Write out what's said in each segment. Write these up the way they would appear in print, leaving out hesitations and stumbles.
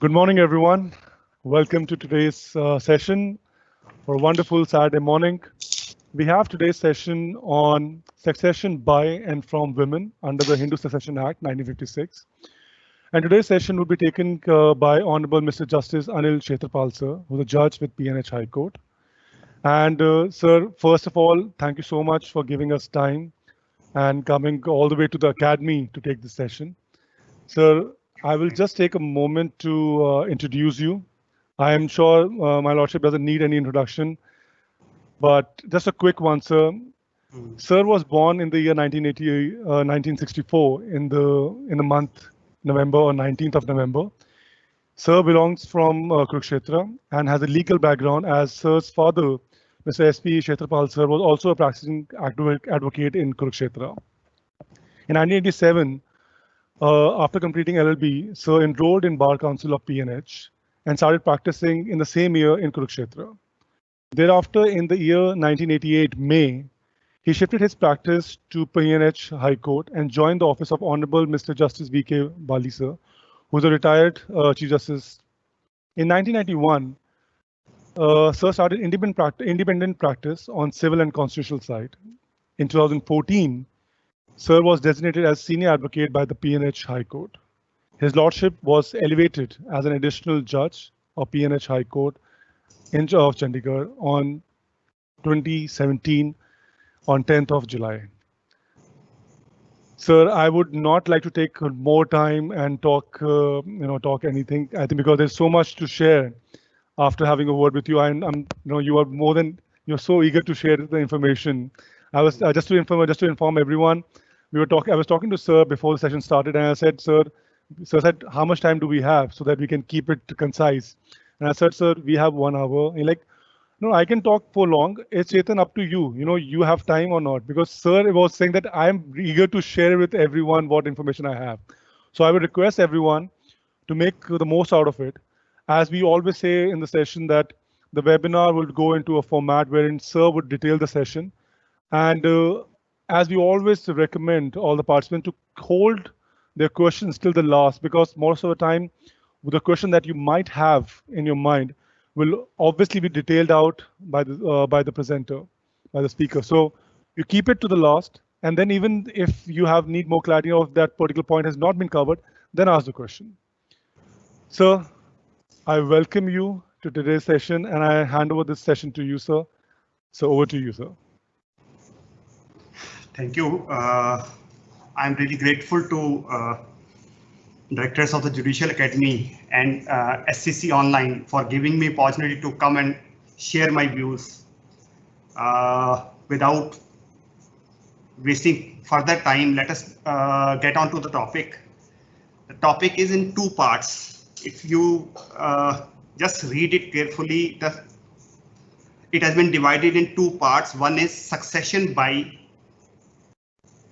Good morning, everyone. Welcome to today's session for a wonderful Saturday morning. We have today's session on succession by and from women under the Hindu Succession Act 1956. And today's session will be taken by Honorable Mr. Justice Anil Kshetrapal, sir, who's a judge with PNH High Court. And sir, first of all, thank you so much for giving us time and coming all the way to the academy to take this session. Sir, I will just take a moment to introduce you. I am sure my lordship doesn't need any introduction, but just a quick one, sir. Sir was born in the year 1964 in the month November or 19th of November. Sir belongs from Kurukshetra and has a legal background as Sir's father, Mr. S.P. Kshetrapal, sir, was also a practicing advocate in Kurukshetra. In 1987, after completing LLB, Sir enrolled in Bar Council of PNH and started practicing in the same year in Kurukshetra. Thereafter, in the year 1988 May, he shifted his practice to PNH High Court and joined the office of Honorable Mr. Justice V.K. Bali, sir, who is a retired Chief Justice. In 1991, Sir started independent practice on civil and constitutional side. In 2014, Sir was designated as senior advocate by the PNH High Court. His lordship was elevated as an additional judge of PNH High Court of Chandigarh on 2017 on 10th of July. Sir, I would not like to take more time and talk anything. I think because there's so much to share after having a word with you. You're so eager to share the information. I was just to inform everyone. I was talking to Sir before the session started, and I said, Sir said, how much time do we have so that we can keep it concise? And I said, Sir, we have 1 hour. He's like, no, I can talk for long. It's Chetan, up to you. You have time or not? Because Sir was saying that I'm eager to share with everyone what information I have. So I would request everyone to make the most out of it. As we always say in the session that the webinar will go into a format wherein Sir would detail the session. And as we always recommend all the participants to hold their questions till the last, because most of the time, the question that you might have in your mind will obviously be detailed out by the presenter, by the speaker. So you keep it to the last, and then even if you need more clarity or if that particular point has not been covered, then ask the question. Sir, I welcome you to today's session, and I hand over this session to you, sir. So over to you, sir. Thank you. I'm really grateful to directors of the Judicial Academy and SCC Online for giving me opportunity to come and share my views. Without wasting further time, let us get on to the topic. The topic is in two parts. If you just read it carefully, it has been divided in two parts. One is succession by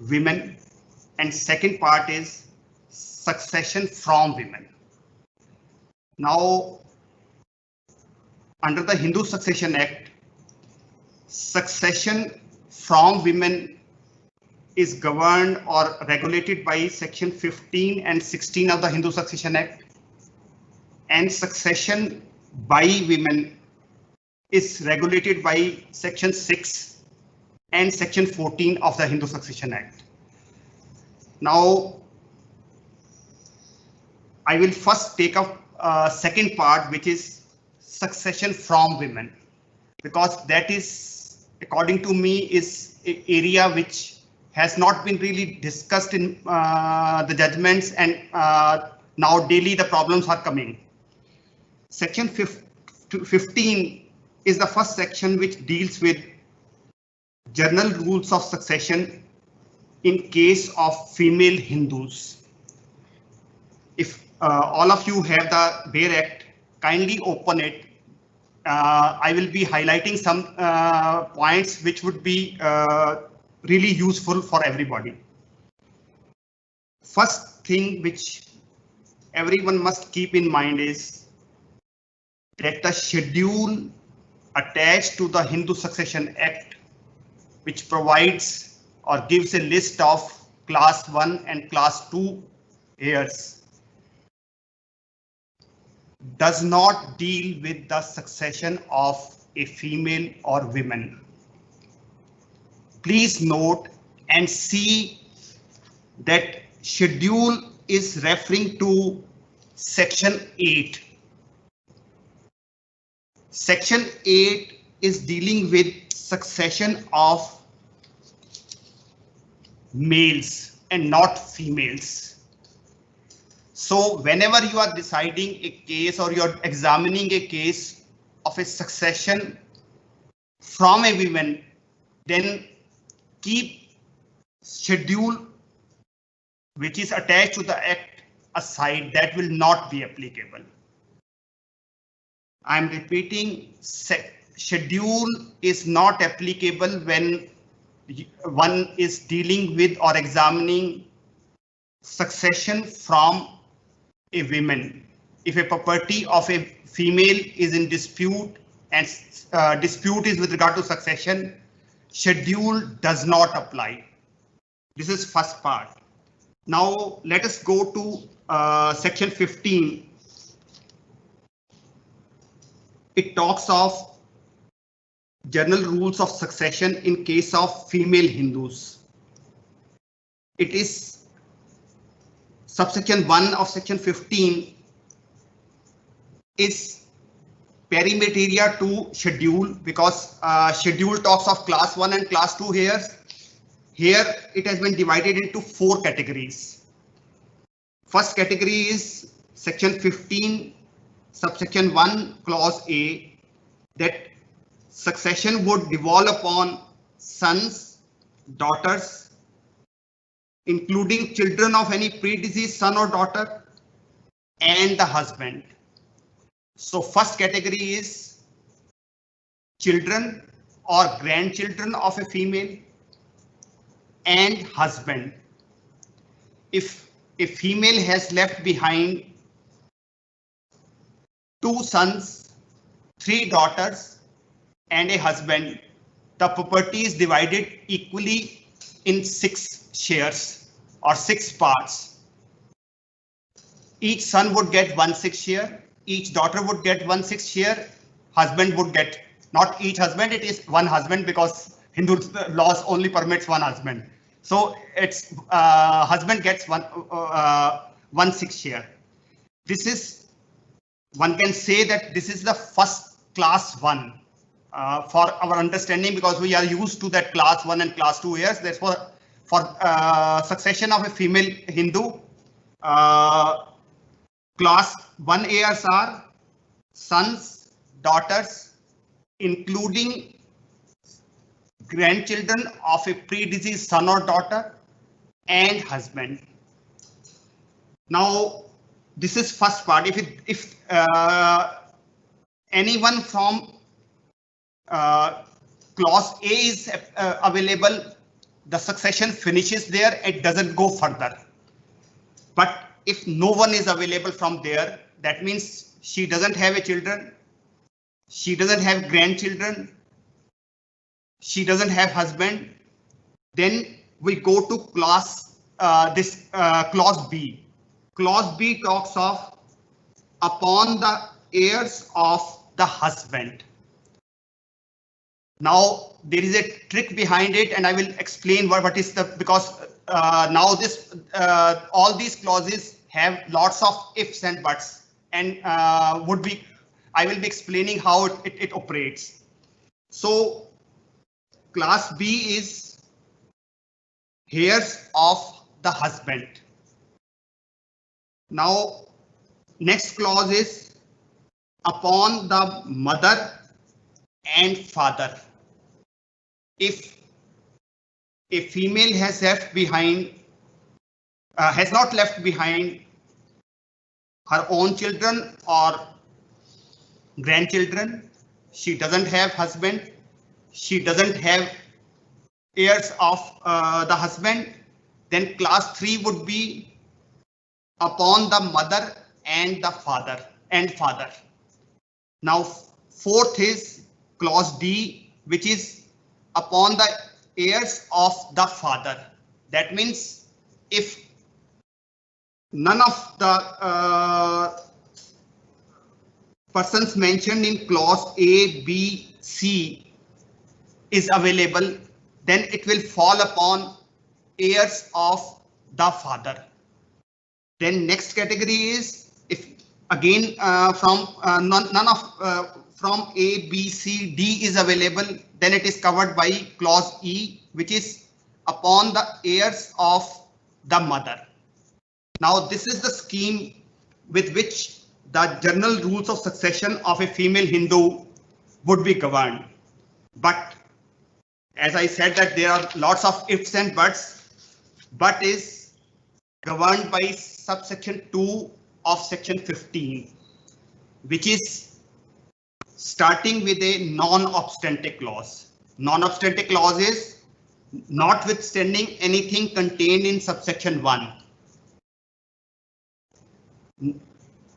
women, and second part is succession from women. Now, under the Hindu Succession Act, succession from women is governed or regulated by Section 15 and 16 of the Hindu Succession Act, and succession by women is regulated by Section 6 and Section 14 of the Hindu Succession Act. Now, I will first take up second part, which is succession from women, because that is, according to me, is an area which has not been really discussed in the judgments, and now daily the problems are coming. Section 15 is the first section which deals with general rules of succession in case of female Hindus. If all of you have the BEAR Act, kindly open it. I will be highlighting some points which would be really useful for everybody. First thing which everyone must keep in mind is that the schedule attached to the Hindu Succession Act, which provides or gives a list of class 1 and class 2 heirs, does not deal with the succession of a female or women. Please note and see that schedule is referring to section 8. Section 8 is dealing with succession of males and not females. So whenever you are deciding a case or you're examining a case of a succession from a woman, then keep schedule which is attached to the act aside. That will not be applicable. I'm repeating, schedule is not applicable when one is dealing with or examining succession from a woman. If a property of a female is in dispute and dispute is with regard to succession, schedule does not apply. This is first part. Now let us go to section 15. It talks of general rules of succession in case of female Hindus. It is subsection 1 of section 15 is perimeteria to schedule, because schedule talks of class 1 and class 2 here. Here it has been divided into 4 categories. First category is section 15 subsection 1 clause A, that succession would devolve upon sons, daughters, including children of any predeceased son or daughter, and the husband. So first category is children or grandchildren of a female and husband. If a female has left behind 2 sons, 3 daughters, and a husband, the property is divided equally in 6 shares or 6 parts. Each son would get 1/6 share, each daughter would get 1/6 share, husband would get, not each husband, it is 1 husband, because Hindu laws only permits 1 husband. So it's husband gets 1/6 share. This is, one can say that this is the first class 1 for our understanding, because we are used to that class 1 and class 2 heirs. Therefore, for succession of a female Hindu, class 1 heirs are sons, daughters, including grandchildren of a predeceased son or daughter, and husband. Now, this is first part. If anyone from clause A is available, the succession finishes there. It doesn't go further. But if no one is available from there, that means she doesn't have a children, she doesn't have grandchildren, she doesn't have husband, then we go to clause B. Clause B talks of upon the heirs of the husband. Now there is a trick behind it, and I will explain what is the, because now this all these clauses have lots of ifs and buts, and I will be explaining how it operates. So class B is heirs of the husband. Now next clause is upon the mother and father. If a female has left behind, has not left behind her own children or grandchildren, she doesn't have husband, she doesn't have heirs of the husband, then class 3 would be upon the mother and the father Now fourth is clause D, which is upon the heirs of the father. That means if none of the persons mentioned in clause A, B, C is available, then it will fall upon heirs of the father. Then next category is if again from none of from A, B, C, D is available, then it is covered by clause E, which is upon the heirs of the mother. Now this is the scheme with which the general rules of succession of a female Hindu would be governed. But as I said that there are lots of ifs and buts, but is governed by subsection 2 of section 15, which is starting with a non-obstante clause. Non-obstante clause is notwithstanding anything contained in subsection 1.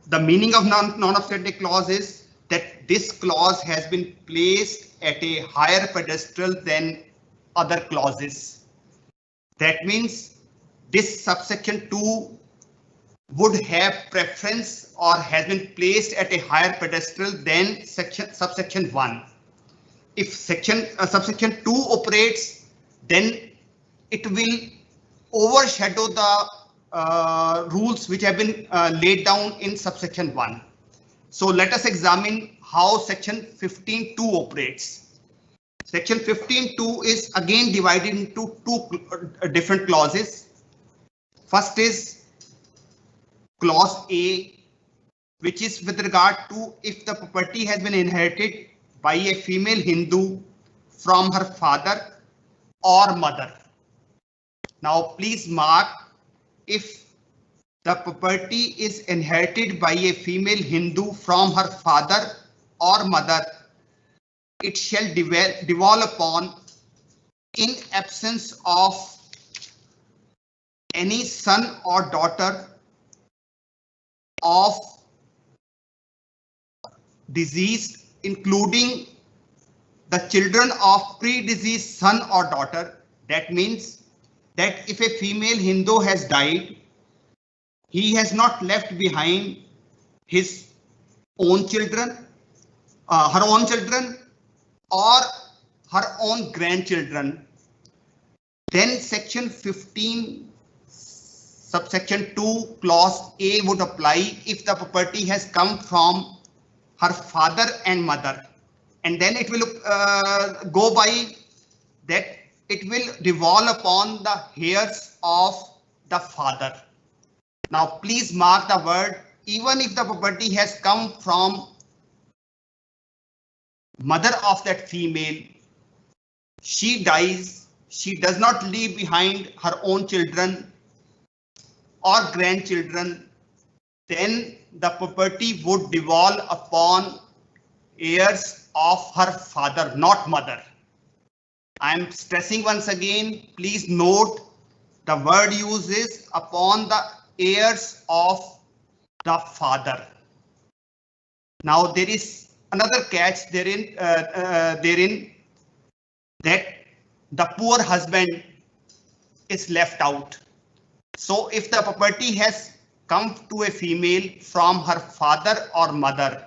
The meaning of non-obstante clause is that this clause has been placed at a higher pedestal than other clauses. That means this subsection 2 would have preference or has been placed at a higher pedestal than subsection 1. If subsection 2 operates, then it will overshadow the rules which have been laid down in subsection 1. So let us examine how section 15.2 operates. Section 15.2 is again divided into two different clauses. First is clause A, which is with regard to if the property has been inherited by a female Hindu from her father or mother. Now please mark, if the property is inherited by a female Hindu from her father or mother, it shall devolve upon, in absence of any son or daughter of deceased, including the children of predeceased son or daughter. That means that if a female Hindu has died, he has not left behind his own children, her own children, or her own grandchildren. Then section 15 subsection 2 clause A would apply if the property has come from her father and mother, and then it will go by that it will devolve upon the heirs of the father. Now please mark the word, even if the property has come from mother of that female, she dies, she does not leave behind her own children or grandchildren, then the property would devolve upon heirs of her father, not mother. I am stressing once again, please note the word used is upon the heirs of the father. Now there is another catch therein, that the poor husband is left out. So if the property has come to a female from her father or mother,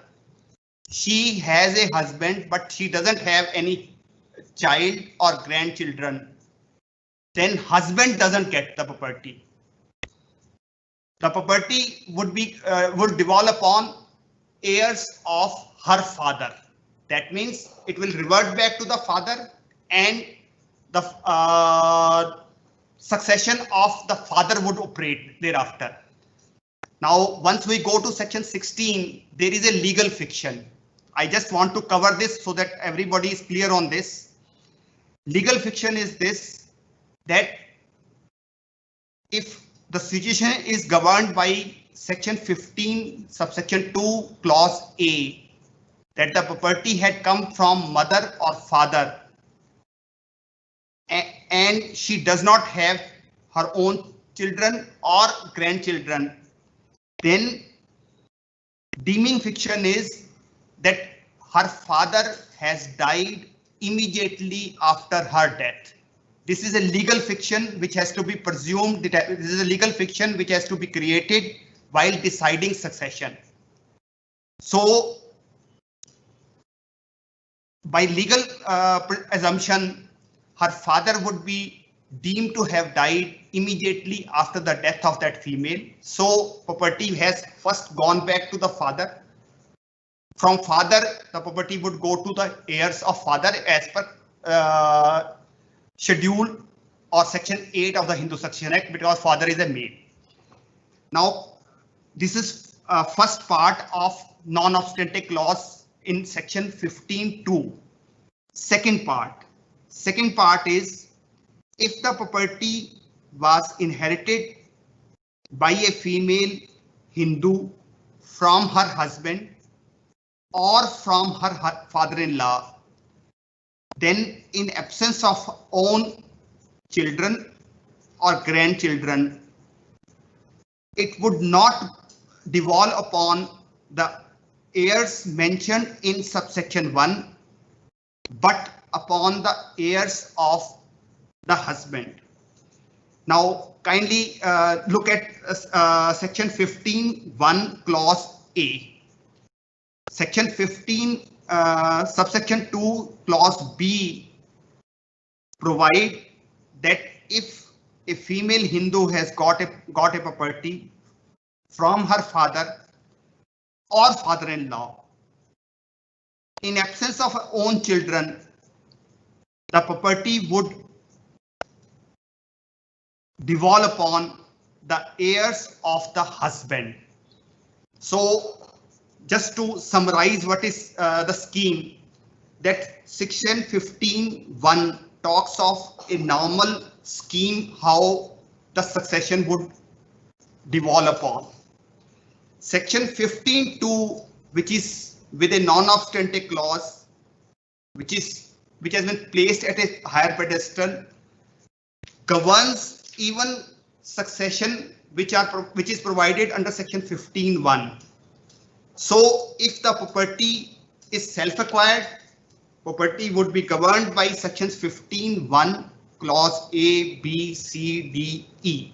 she has a husband but she doesn't have any child or grandchildren, then husband doesn't get the property. The property would devolve upon heirs of her father. That means it will revert back to the father, and the succession of the father would operate thereafter. Now, once we go to section 16, there is a legal fiction. I just want to cover this so that everybody is clear on this. Legal fiction is this, that if the situation is governed by section 15 subsection 2 clause A, that the property had come from mother or father and she does not have her own children or grandchildren, then deeming fiction is that her father has died immediately after her death. This is a legal fiction which has to be presumed. This is a legal fiction which has to be created while deciding succession. So by legal assumption, her father would be deemed to have died immediately after the death of that female. So property has first gone back to the father. From father, the property would go to the heirs of father as per schedule or section 8 of the Hindu Succession Act, because father is a male. Now, this is first part of non-obstantive clause in section 15(2). Second part is, if the property was inherited by a female Hindu from her husband or from her father-in-law, then in absence of own children or grandchildren, it would not devolve upon the heirs mentioned in subsection 1, but upon the heirs of the husband. Now, kindly look at section 15(1) clause A. Section 15 subsection 2 clause B provide that if a female Hindu has got a property from her father or father-in-law, in absence of her own children, the property would devolve upon the heirs of the husband. So, just to summarize what is the scheme, that section 15(1) talks of a normal scheme how the succession would devolve upon. Section 15(2), which is with a non-obstantive clause, which has been placed at a higher pedestal, governs even succession which is provided under section 15(1). So if the property is self-acquired, property would be governed by sections 15(1) clause A, B, C, D, E.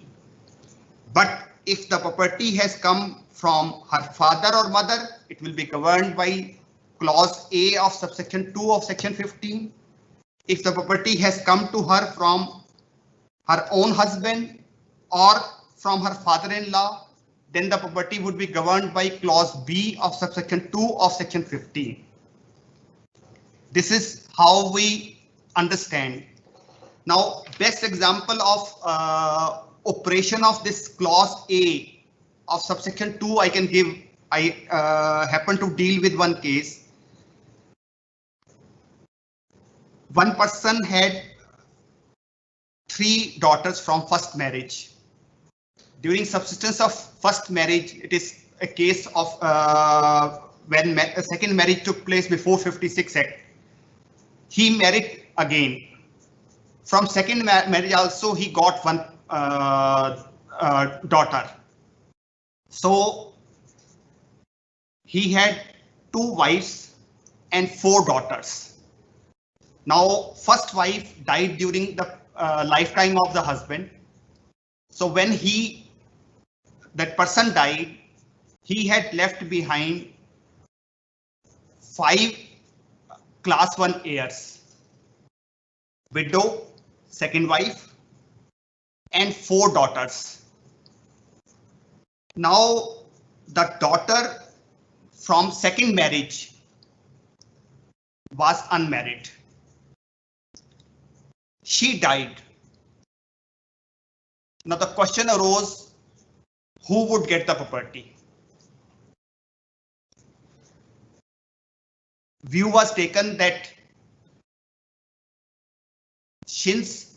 But if the property has come from her father or mother, it will be governed by clause A of subsection 2 of section 15. If the property has come to her from her own husband or from her father-in-law, then the property would be governed by clause B of subsection 2 of section 15. This is how we understand. Now, best example of operation of this clause A of subsection 2 I can give. I happen to deal with one case. One person had 3 daughters from first marriage. During subsistence of first marriage, it is a case of when a second marriage took place before 56 Act. He married again. From second marriage also he got one daughter. So he had 2 wives and 4 daughters. Now, first wife died during the lifetime of the husband. So when that person died, he had left behind 5 class 1 heirs, widow, second wife, and 4 daughters. Now, the daughter from second marriage was unmarried. She died. Now the question arose, who would get the property? View was taken that Shin's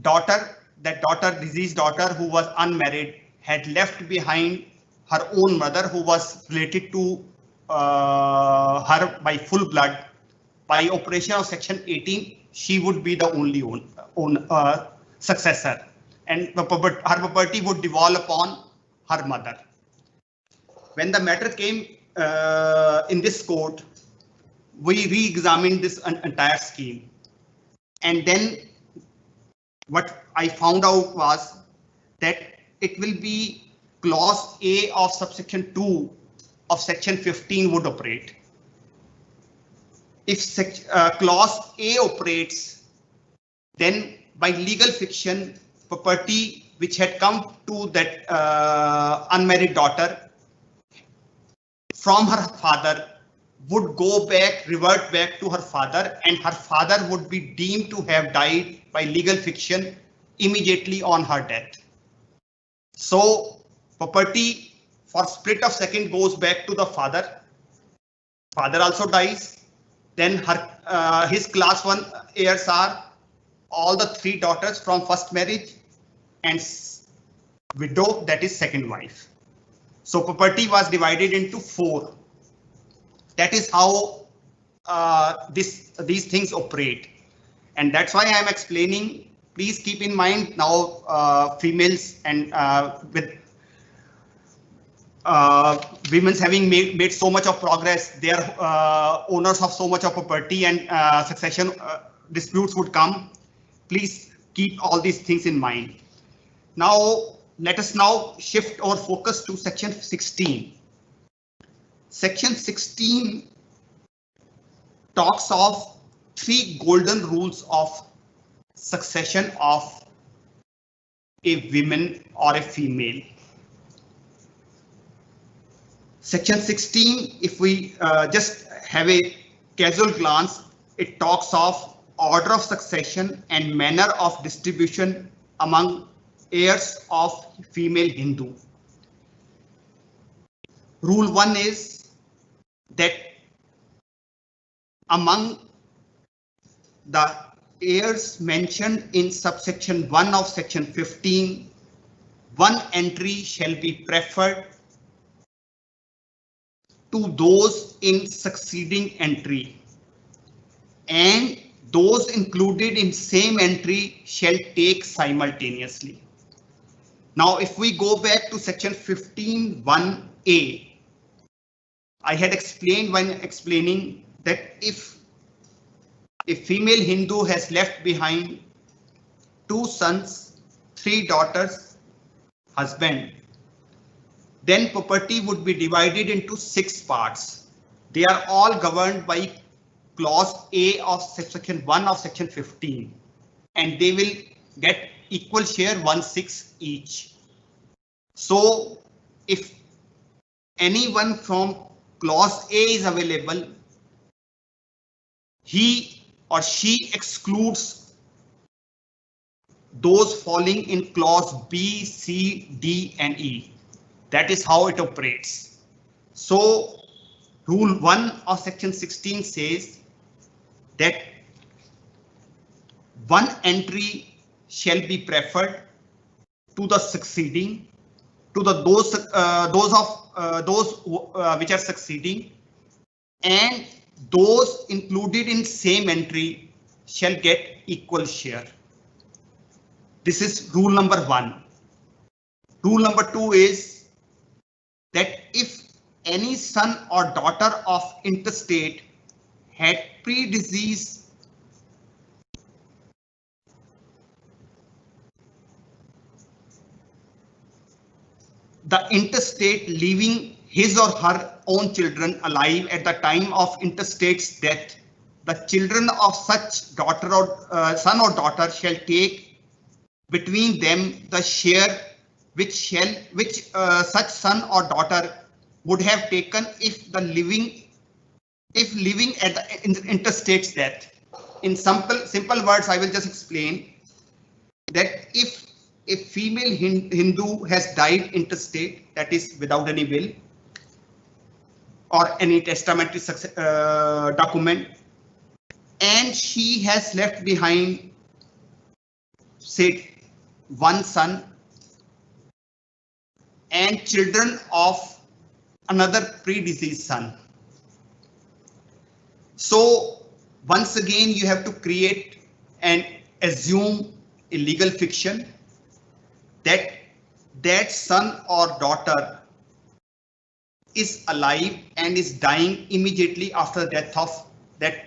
daughter, deceased daughter who was unmarried, had left behind her own mother who was related to her by full blood. By operation of section 18, she would be the only successor, and her property would devolve upon her mother. When the matter came in this court, we re-examined this entire scheme, and then what I found out was that it will be clause A of subsection 2 of section 15 would operate. if clause A operates, then by legal fiction, property which had come to that unmarried daughter from her father would go back, revert back to her father, and her father would be deemed to have died by legal fiction immediately on her death. So property for split of second goes back to the father. Father also dies. Then his class 1 heirs are all the 3 daughters from first marriage and widow, that is second wife. So property was divided into 4. That is how these things operate. And that's why I am explaining. Please keep in mind now females and with women's having made so much of progress, they are owners of so much of property, and succession disputes would come. Please keep all these things in mind. Now, let us now shift our focus to section 16. Section 16 talks of 3 golden rules of succession of a woman or a female. Section 16, if we just have a casual glance, it talks of order of succession and manner of distribution among heirs of female Hindu. Rule 1 is that among the heirs mentioned in subsection 1 of section 15, one entry shall be preferred to those in succeeding entry, and those included in same entry shall take simultaneously. Now, if we go back to section 15(1)(a), I had explained when explaining that if a female Hindu has left behind 2 sons, 3 daughters, husband, then property would be divided into 6 parts. They are all governed by clause A of section 1 of section 15, and they will get equal share 1/6 each. So if anyone from clause A is available, he or she excludes those falling in clause B, C, D, and E. That is how it operates. So rule 1 of section 16 says that one entry shall be preferred to the succeeding, to the those which are succeeding, and those included in same entry shall get equal share. This is rule number 1. Rule number 2 is that if any son or daughter of intestate had predeceased the intestate, leaving his or her own children alive at the time of intestate's death, the children of such daughter or son or daughter shall take between them the share which such son or daughter would have taken if living at the intestate's death. In simple words, I will just explain that if a female Hindu has died intestate, that is without any will or any testamentary document, and she has left behind, say, 1 son and children of another predeceased son. So once again, you have to create and assume a legal fiction that son or daughter is alive and is dying immediately after the death of that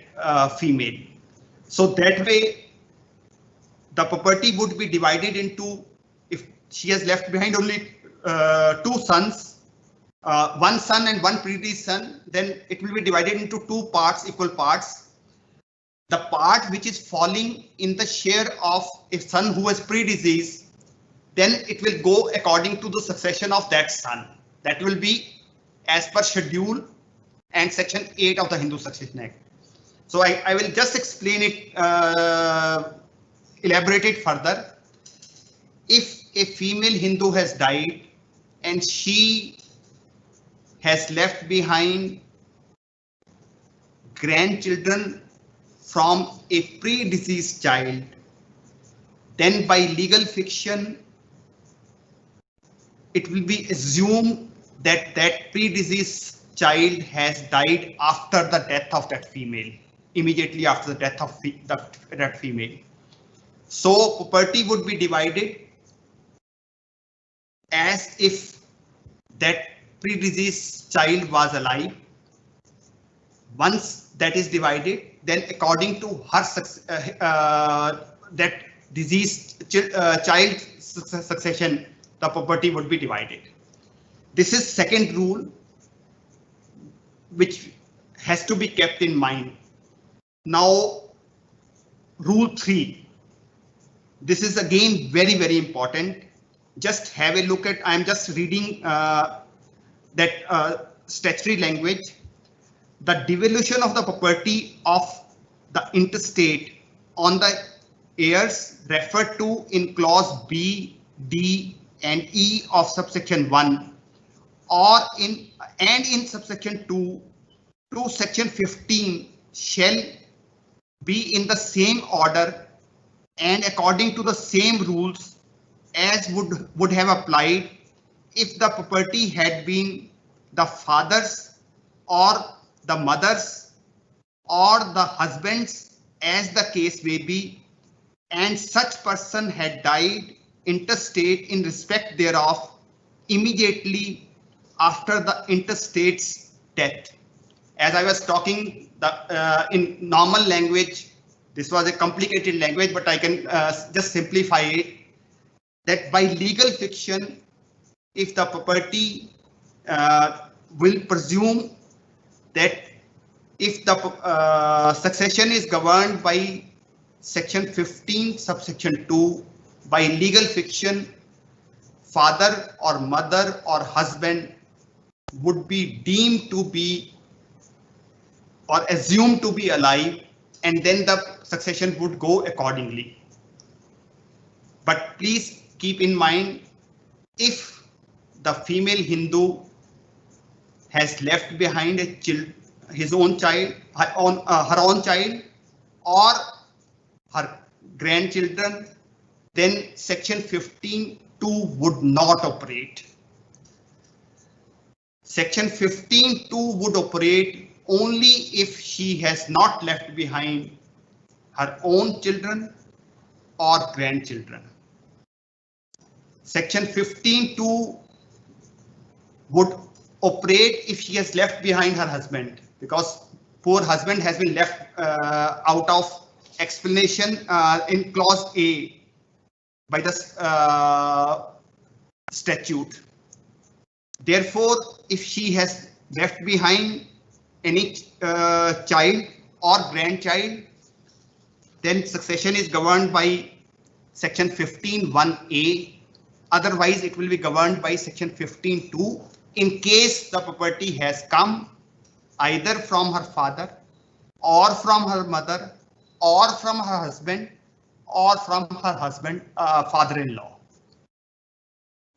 female. So that way, the property would be divided into, if she has left behind only 2 sons, 1 son and 1 predeceased son, then it will be divided into 2 parts, equal parts. the part which is falling in the share of a son who has predeceased, then it will go according to the succession of that son. That will be as per schedule and section 8 of the Hindu Succession Act. So I will just explain it, elaborate it further. If a female Hindu has died and she has left behind grandchildren from a predeceased child, then by legal fiction, it will be assumed that that predeceased child has died after the death of that female, immediately after the death of that female. So property would be divided as if that predeceased child was alive. Once that is divided, then according to her that deceased child succession, the property would be divided. This is second rule which has to be kept in mind. Now, rule 3. This is again very, very important. Just have a look at, I'm just reading that statutory language. The devolution of the property of the intestate on the heirs referred to in clause B, D and E of subsection 1 or in subsection 2 to section 15 shall be in the same order and according to the same rules as would have applied if the property had been the father's or the mother's or the husband's, as the case may be, and such person had died intestate in respect thereof immediately after the intestate's death. As I was talking, in normal language, this was a complicated language, but I can just simplify it, that by legal fiction, if the property will presume that if the succession is governed by section 15 subsection 2, by legal fiction, father or mother or husband would be deemed to be or assumed to be alive, and then the succession would go accordingly. But please keep in mind, if the female Hindu has left behind his own child, her own child, or her grandchildren, then section 15(2) would not operate. Section 15(2) would operate only if she has not left behind her own children or grandchildren. Section 15(2) would operate if she has left behind her husband, because poor husband has been left out of explanation in clause A by the statute. Therefore, if she has left behind any child or grandchild, then succession is governed by section 15(1)(a). Otherwise, it will be governed by section 15(2) in case the property has come either from her father or from her mother or from her husband or from her husband father-in-law.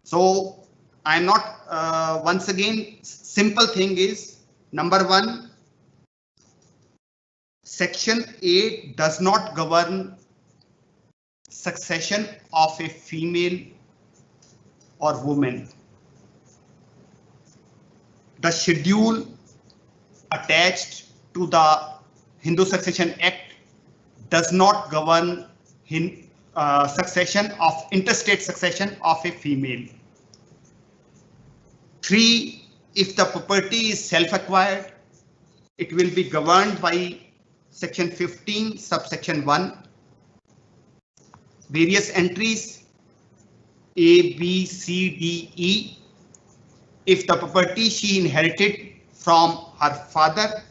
So I'm not, once again, simple thing is, number 1, section 8 does not govern succession of a female or woman. The schedule attached to the Hindu Succession Act does not govern succession of interstate succession of a female. 3, if the property is self-acquired, it will be governed by section 15 subsection 1. Various entries A, B, C, D, E. If the property she inherited from her father,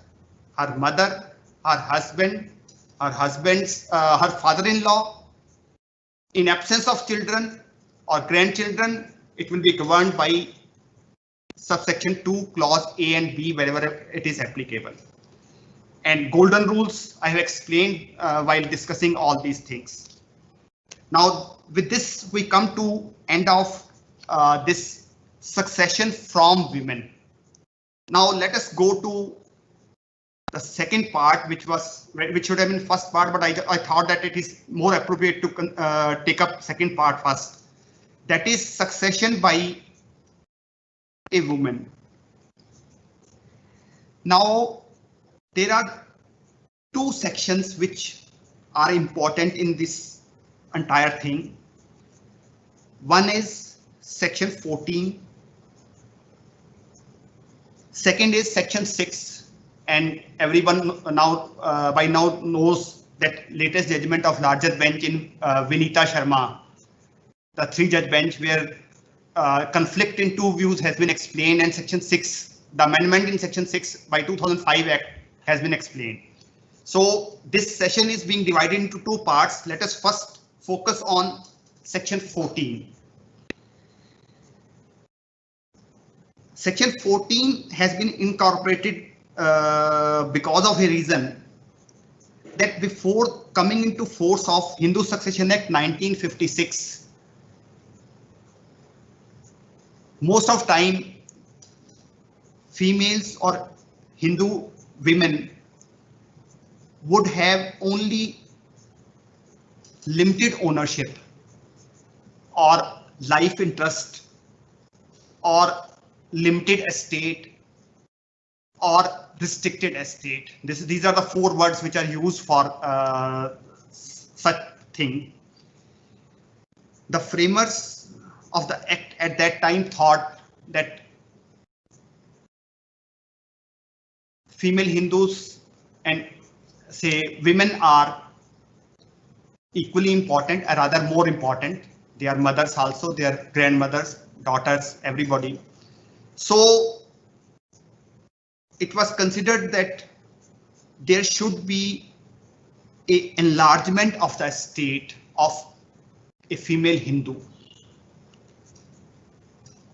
her mother, her husband, her husband's, her father-in-law, in absence of children or grandchildren, it will be governed by subsection 2, clause A and B, wherever it is applicable. And golden rules I have explained while discussing all these things. Now, with this, we come to end of this succession from women. Now, let us go to the second part, which should have been first part, but I thought that it is more appropriate to take up second part first. That is succession by a woman. Now, there are two sections which are important in this entire thing. One is section 14. Second is section 6, and everyone now by now knows that latest judgment of larger bench in Vinita Sharma, the 3-judge bench, where conflict in two views has been explained, and section 6, the amendment in section 6 by 2005 Act has been explained. So this session is being divided into two parts. Let us first focus on section 14. Section 14 has been incorporated because of a reason that before coming into force of Hindu Succession Act 1956, most of time females or Hindu women would have only limited ownership or life interest or limited estate or restricted estate. These are the 4 words which are used for such thing. The framers of the act at that time thought that female Hindus and say women are equally important, or rather more important. They are mothers also, they are grandmothers, daughters, everybody. So it was considered that there should be an enlargement of the estate of a female Hindu.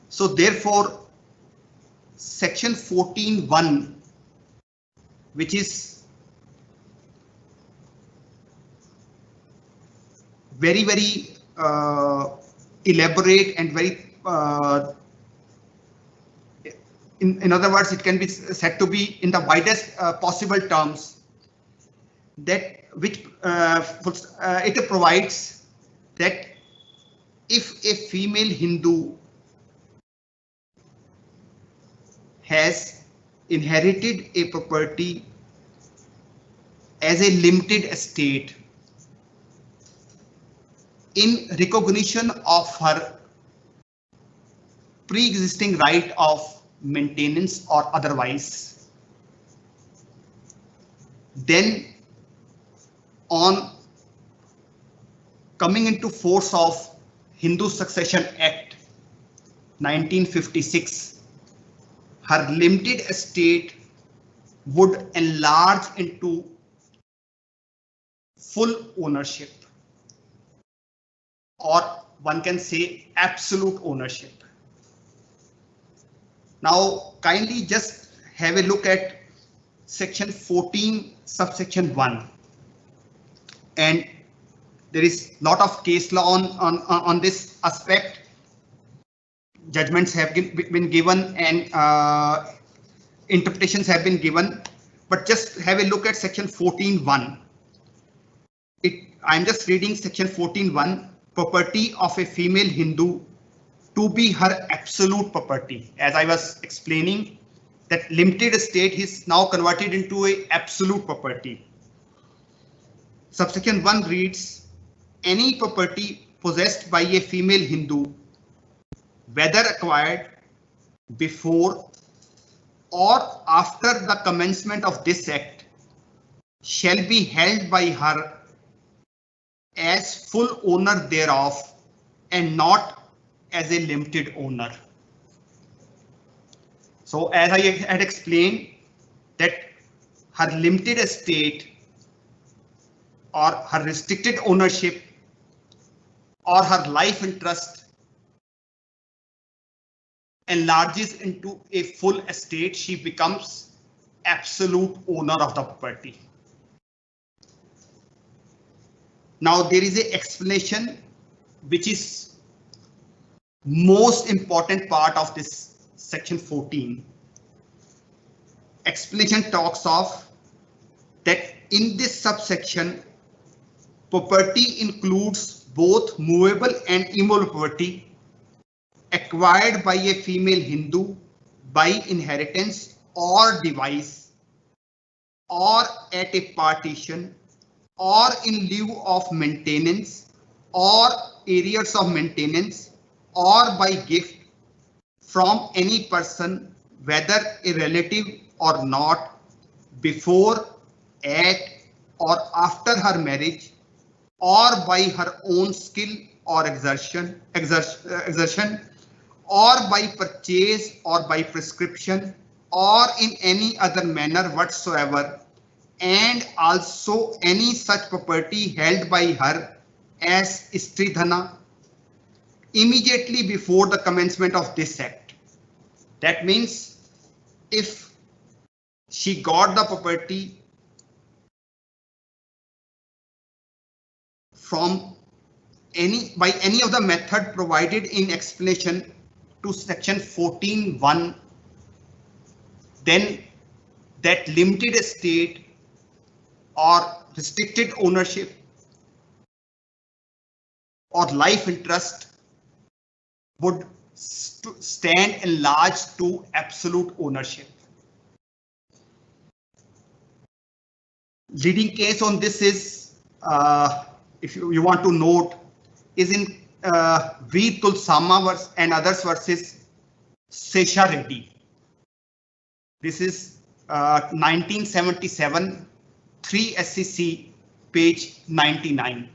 So therefore, section 14(1), which is very elaborate and very in other words, it can be said to be in the widest possible terms, that which it provides that if a female Hindu has inherited a property as a limited estate in recognition of her pre-existing right of maintenance or otherwise, then on coming into force of Hindu Succession Act 1956, her limited estate would enlarge into full ownership, or one can say absolute ownership. Now, kindly just have a look at section 14, subsection 1. And there is a lot of case law on this aspect. Judgments have been given and interpretations have been given. But just have a look at section 14(1). I'm just reading section 14(1). Property of a female Hindu to be her absolute property. As I was explaining, that limited estate is now converted into a absolute property. Subsection 1 reads, any property possessed by a female Hindu, whether acquired before or after the commencement of this act, shall be held by her as full owner thereof and not as a limited owner. So as I had explained, that her limited estate or her restricted ownership or her life interest enlarges into a full estate, she becomes absolute owner of the property. Now there is an explanation which is most important part of this section 14. Explanation talks of that in this subsection, property includes both movable and immovable property acquired by a female Hindu by inheritance or device, or at a partition, or in lieu of maintenance, or arrears of maintenance, or by gift from any person, whether a relative or not, before, at, or after her marriage, or by her own skill or exertion, or by purchase or by prescription, or in any other manner whatsoever, and also any such property held by her as Stridhana immediately before the commencement of this act. That means if she got the property from by any of the method provided in explanation to section 14(1), then that limited estate or restricted ownership or life interest would stand enlarged to absolute ownership. Leading case on this is, if you want to note, is in Veer Tulsama and others versus Sesha Reddy. This is 1977, 3 SCC, page 99.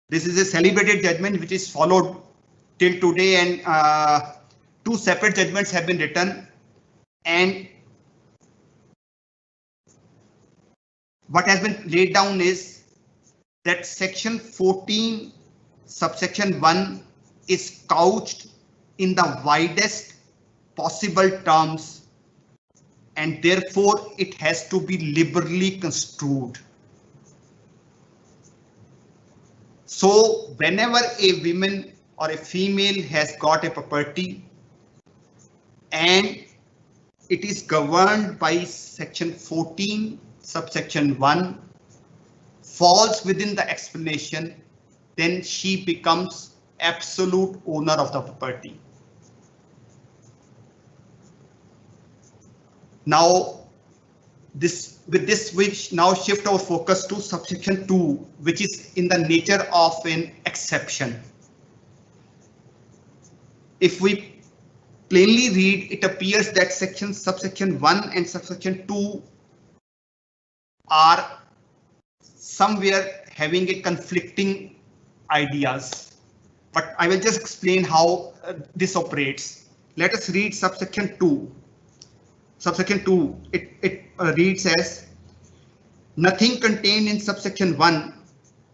This is a celebrated judgment which is followed till today, and two separate judgments have been written, and what has been laid down is that section 14 subsection 1 is couched in the widest possible terms, and therefore it has to be liberally construed. So whenever a woman or a female has got a property and it is governed by section 14 subsection 1, falls within the explanation, then she becomes absolute owner of the property. Now, with this we now shift our focus to subsection 2, which is in the nature of an exception. If we plainly read, it appears that subsection 1 and subsection 2 are somewhere having a conflicting ideas, but I will just explain how this operates. Let us read subsection 2. Subsection 2, it reads as, nothing contained in subsection 1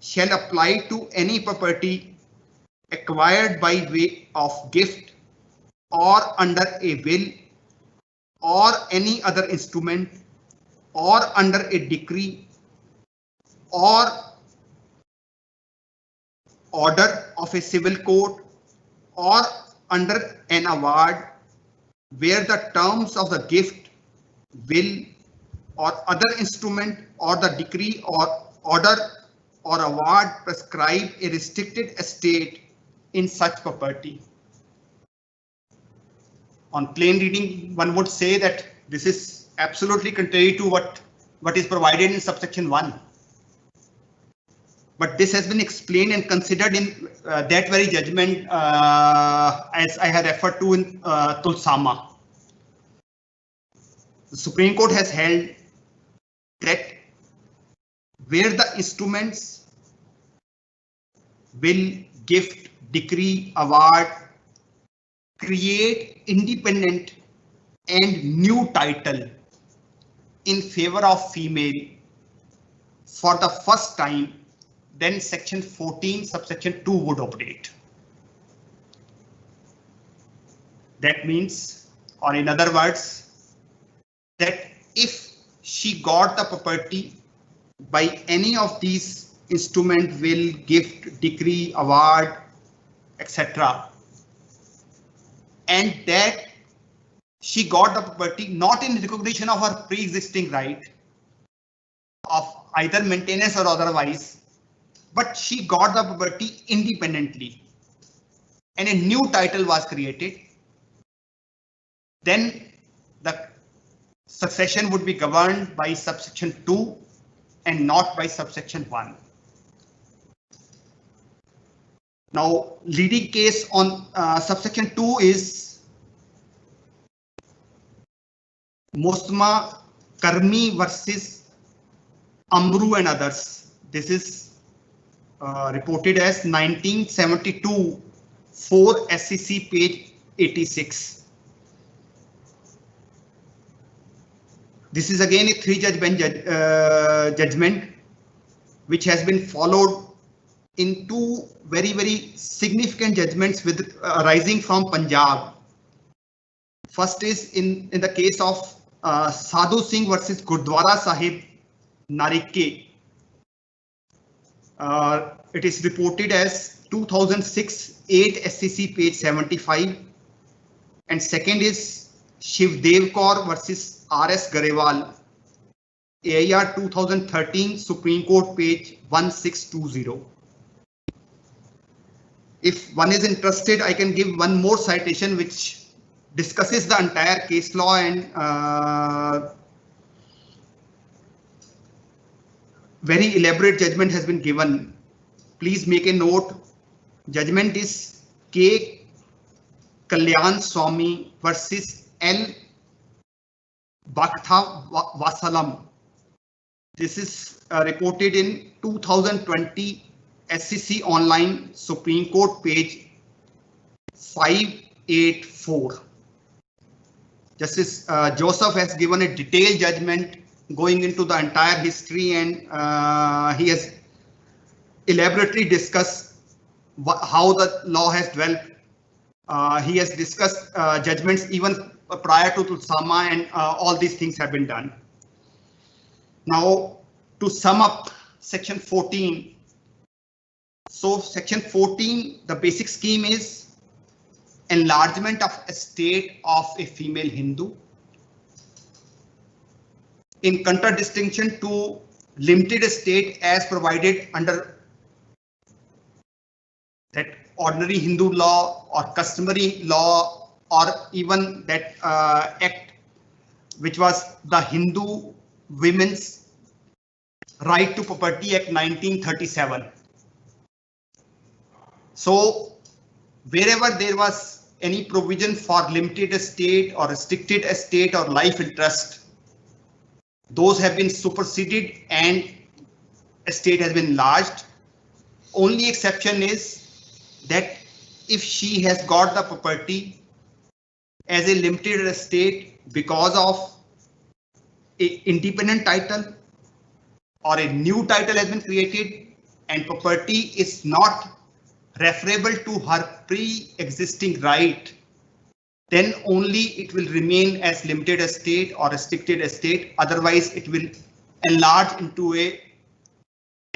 shall apply to any property acquired by way of gift or under a will or any other instrument or under a decree or order of a civil court or under an award where the terms of the gift, will or other instrument or the decree or order or award prescribe a restricted estate in such property. On plain reading, one would say that this is absolutely contrary to what is provided in subsection 1. But this has been explained and considered in that very judgment as I had referred to in Tulsama. The Supreme Court has held that where the instruments, will, gift, decree, award create independent and new title in favor of female, for the first time, then section 14 subsection 2 would operate. That means, or in other words, that if she got the property by any of these instrument, will, gift, decree, award, etc., and that she got the property not in recognition of her pre-existing right of either maintenance or otherwise, but she got the property independently and a new title was created, then the succession would be governed by subsection 2 and not by subsection 1. Now, leading case on subsection 2 is Mostma Karmi versus Amru and others. This is reported as 1972 4 SCC page 86. This is again a 3-judge bench judgment which has been followed in 2 very significant judgments with arising from Punjab. First is in the case of Sadhu Singh versus Gurdwara Sahib Narike. It is reported as 2006 8 SCC page 75, and second is Shivdev Kaur versus RS Garewal, AIR 2013 Supreme Court page 1620. If one is interested, I can give one more citation which discusses the entire case law and very elaborate judgment has been given. Please make a note. Judgment is K. Kalyan Swami versus L. Bhaktha Vasalam. This is reported in 2020 SCC Online Supreme Court page 584. Justice Joseph has given a detailed judgment going into the entire history, and he has elaborately discussed how the law has developed. He has discussed judgments even prior to Tulsama, and all these things have been done. Now, to sum up section 14. So section 14, the basic scheme is enlargement of estate of a female Hindu in contradistinction to limited estate as provided under that ordinary Hindu law or customary law, or even that act which was the Hindu Women's Right to Property Act 1937. So wherever there was any provision for limited estate or restricted estate or life interest, those have been superseded and estate has been enlarged. Only exception is that if she has got the property as a limited estate because of an independent title or a new title has been created and property is not referable to her pre-existing right, then only it will remain as limited estate or restricted estate. Otherwise, it will enlarge into a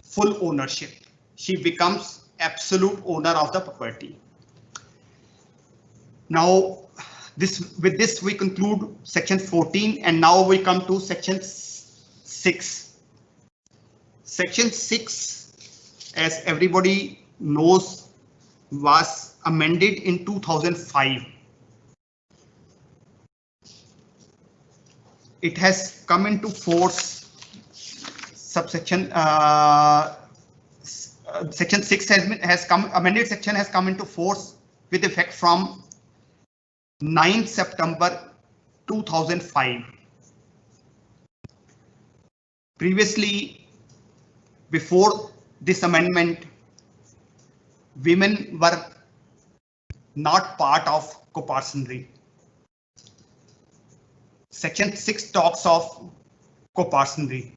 full ownership. She becomes absolute owner of the property. Now, with this we conclude section 14, and now we come to section 6. Section 6, as everybody knows, was amended in 2005. It has come into force. Subsection section 6 amended section has come into force with effect from 9 September 2005. Previously, before this amendment, women were not part of coparcenry. Section 6 talks of coparcenry.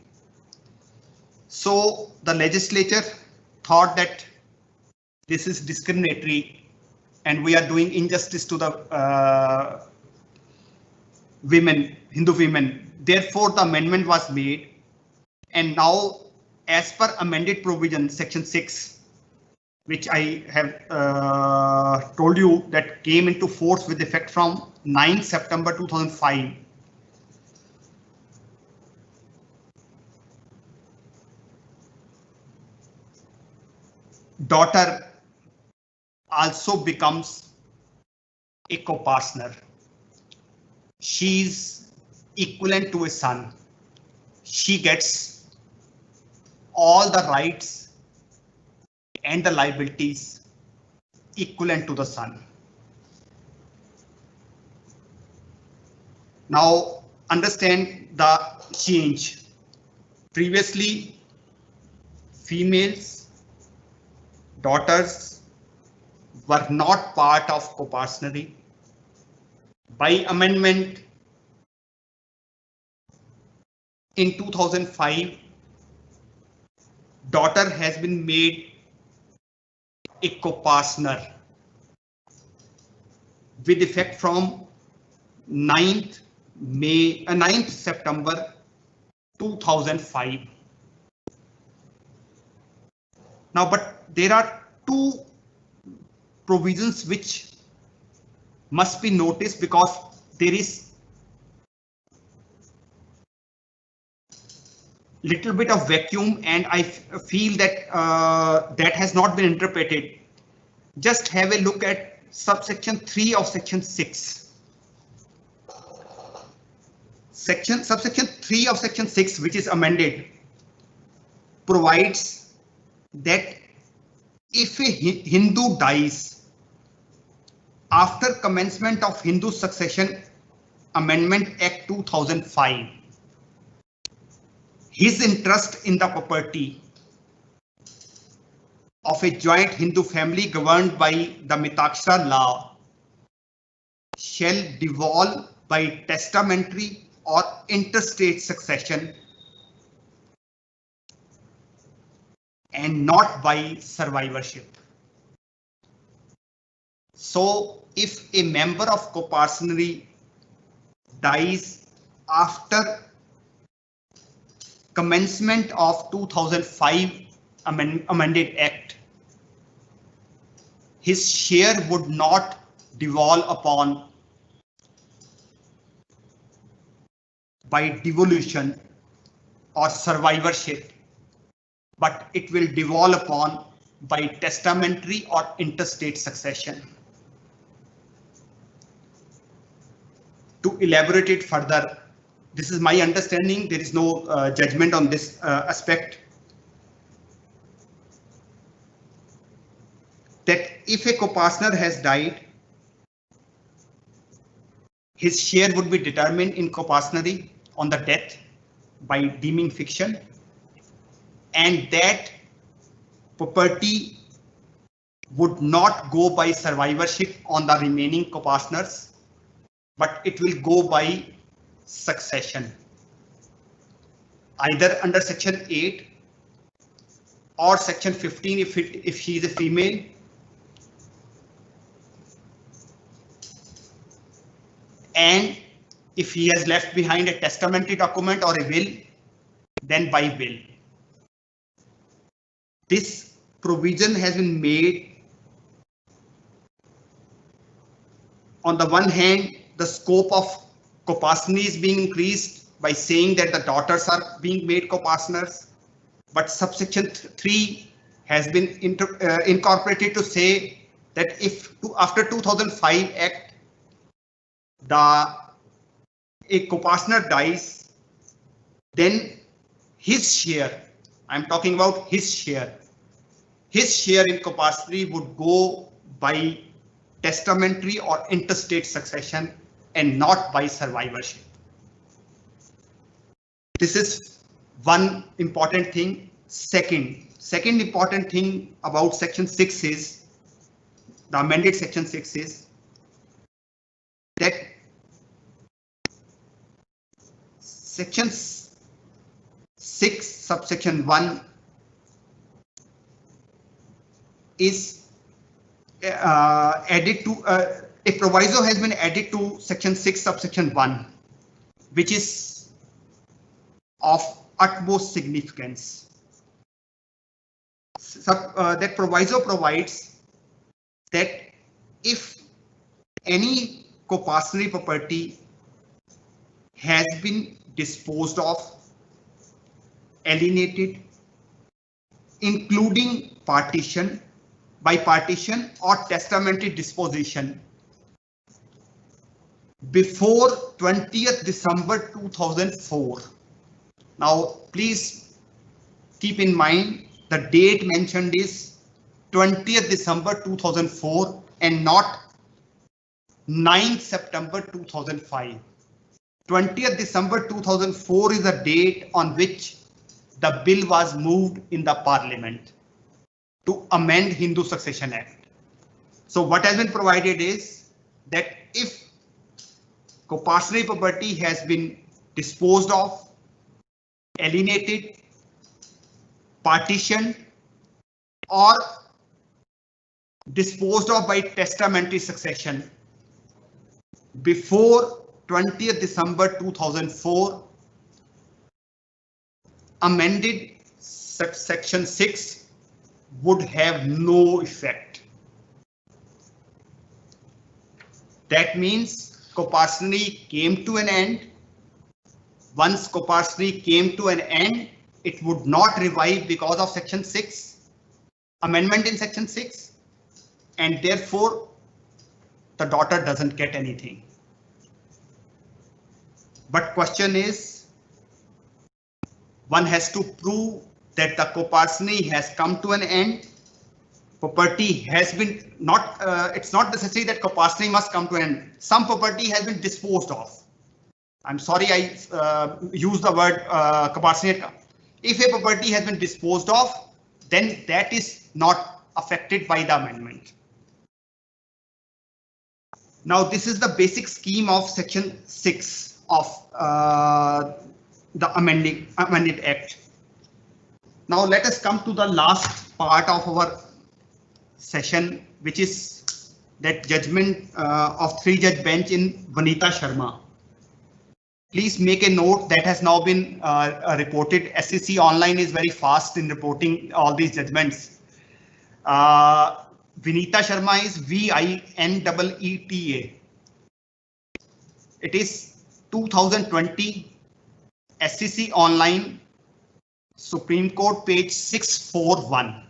So the legislature thought that this is discriminatory and we are doing injustice to the women, Hindu women. Therefore, the amendment was made, and now, as per amended provision, section 6, which I have told you that came into force with effect from 9 September 2005. Daughter also becomes a co-partner. She's equivalent to a son. She gets all the rights and the liabilities equivalent to the son. Now understand the change. Previously, females, daughters were not part of co-partnership. By amendment in 2005, daughter has been made a co-partner with effect from 9th September 2005. Now, but there are two provisions which must be noticed, because there is little bit of vacuum and I feel that that has not been interpreted. Just have a look at subsection 3 of section 6. Subsection 3 of section 6, which is amended, provides that if a Hindu dies after commencement of Hindu Succession Amendment Act 2005, his interest in the property of a joint Hindu family governed by the Mitakshara law shall devolve by testamentary or interstate succession and not by survivorship. So if a member of co-partnership dies after commencement of 2005 amended act, his share would not devolve upon by devolution or survivorship, but it will devolve upon by testamentary or interstate succession. To elaborate it further, this is my understanding. There is no judgment on this aspect. That if a co-partner has died, his share would be determined in co-partnership on the death by deeming fiction, and that property would not go by survivorship on the remaining co-partners, but it will go by succession, either under section 8 or section 15 if she is a female, and if he has left behind a testamentary document or a will, then by will. This provision has been made. On the one hand, the scope of co-partnership is being increased by saying that the daughters are being made co-partners, but subsection 3 has been incorporated to say that if after 2005 Act, a co-partner dies, then his share, I'm talking about his share in co-partnership would go by testamentary or interstate succession and not by survivorship. This is one important thing. Second important thing about section 6 is, the amended section 6 is that section 6 subsection 1 is added to, a proviso has been added to section 6 subsection 1, which is of utmost significance. That proviso provides that if any co-partnership property has been disposed of, alienated, including partition, by partition or testamentary disposition, before 20th December 2004. Now, please keep in mind the date mentioned is 20th December 2004 and not 9th September 2005. 20th December 2004 is the date on which the bill was moved in the Parliament to amend Hindu Succession Act. So what has been provided is that if co-partnership property has been disposed of, alienated, partitioned, or disposed of by testamentary succession before 20th December 2004, amended section 6 would have no effect. That means co-partnership came to an end. Once co-partnership came to an end, it would not revive because of section 6, amendment in section 6, and therefore the daughter doesn't get anything. But question is, one has to prove that the co-partnership has come to an end. Property has been not, it's not necessary that co-partnership must come to an end. Some property has been disposed of. I'm sorry I used the word co-partnership. If a property has been disposed of, then that is not affected by the amendment. Now, this is the basic scheme of section 6 of the amended act. Now let us come to the last part of our session, which is that judgment of 3-judge bench in Vanita Sharma. Please make a note that has now been reported. SEC Online is very fast in reporting all these judgments. Vanita Sharma is VINEETA. It is 2020 SEC Online, Supreme Court, page 641.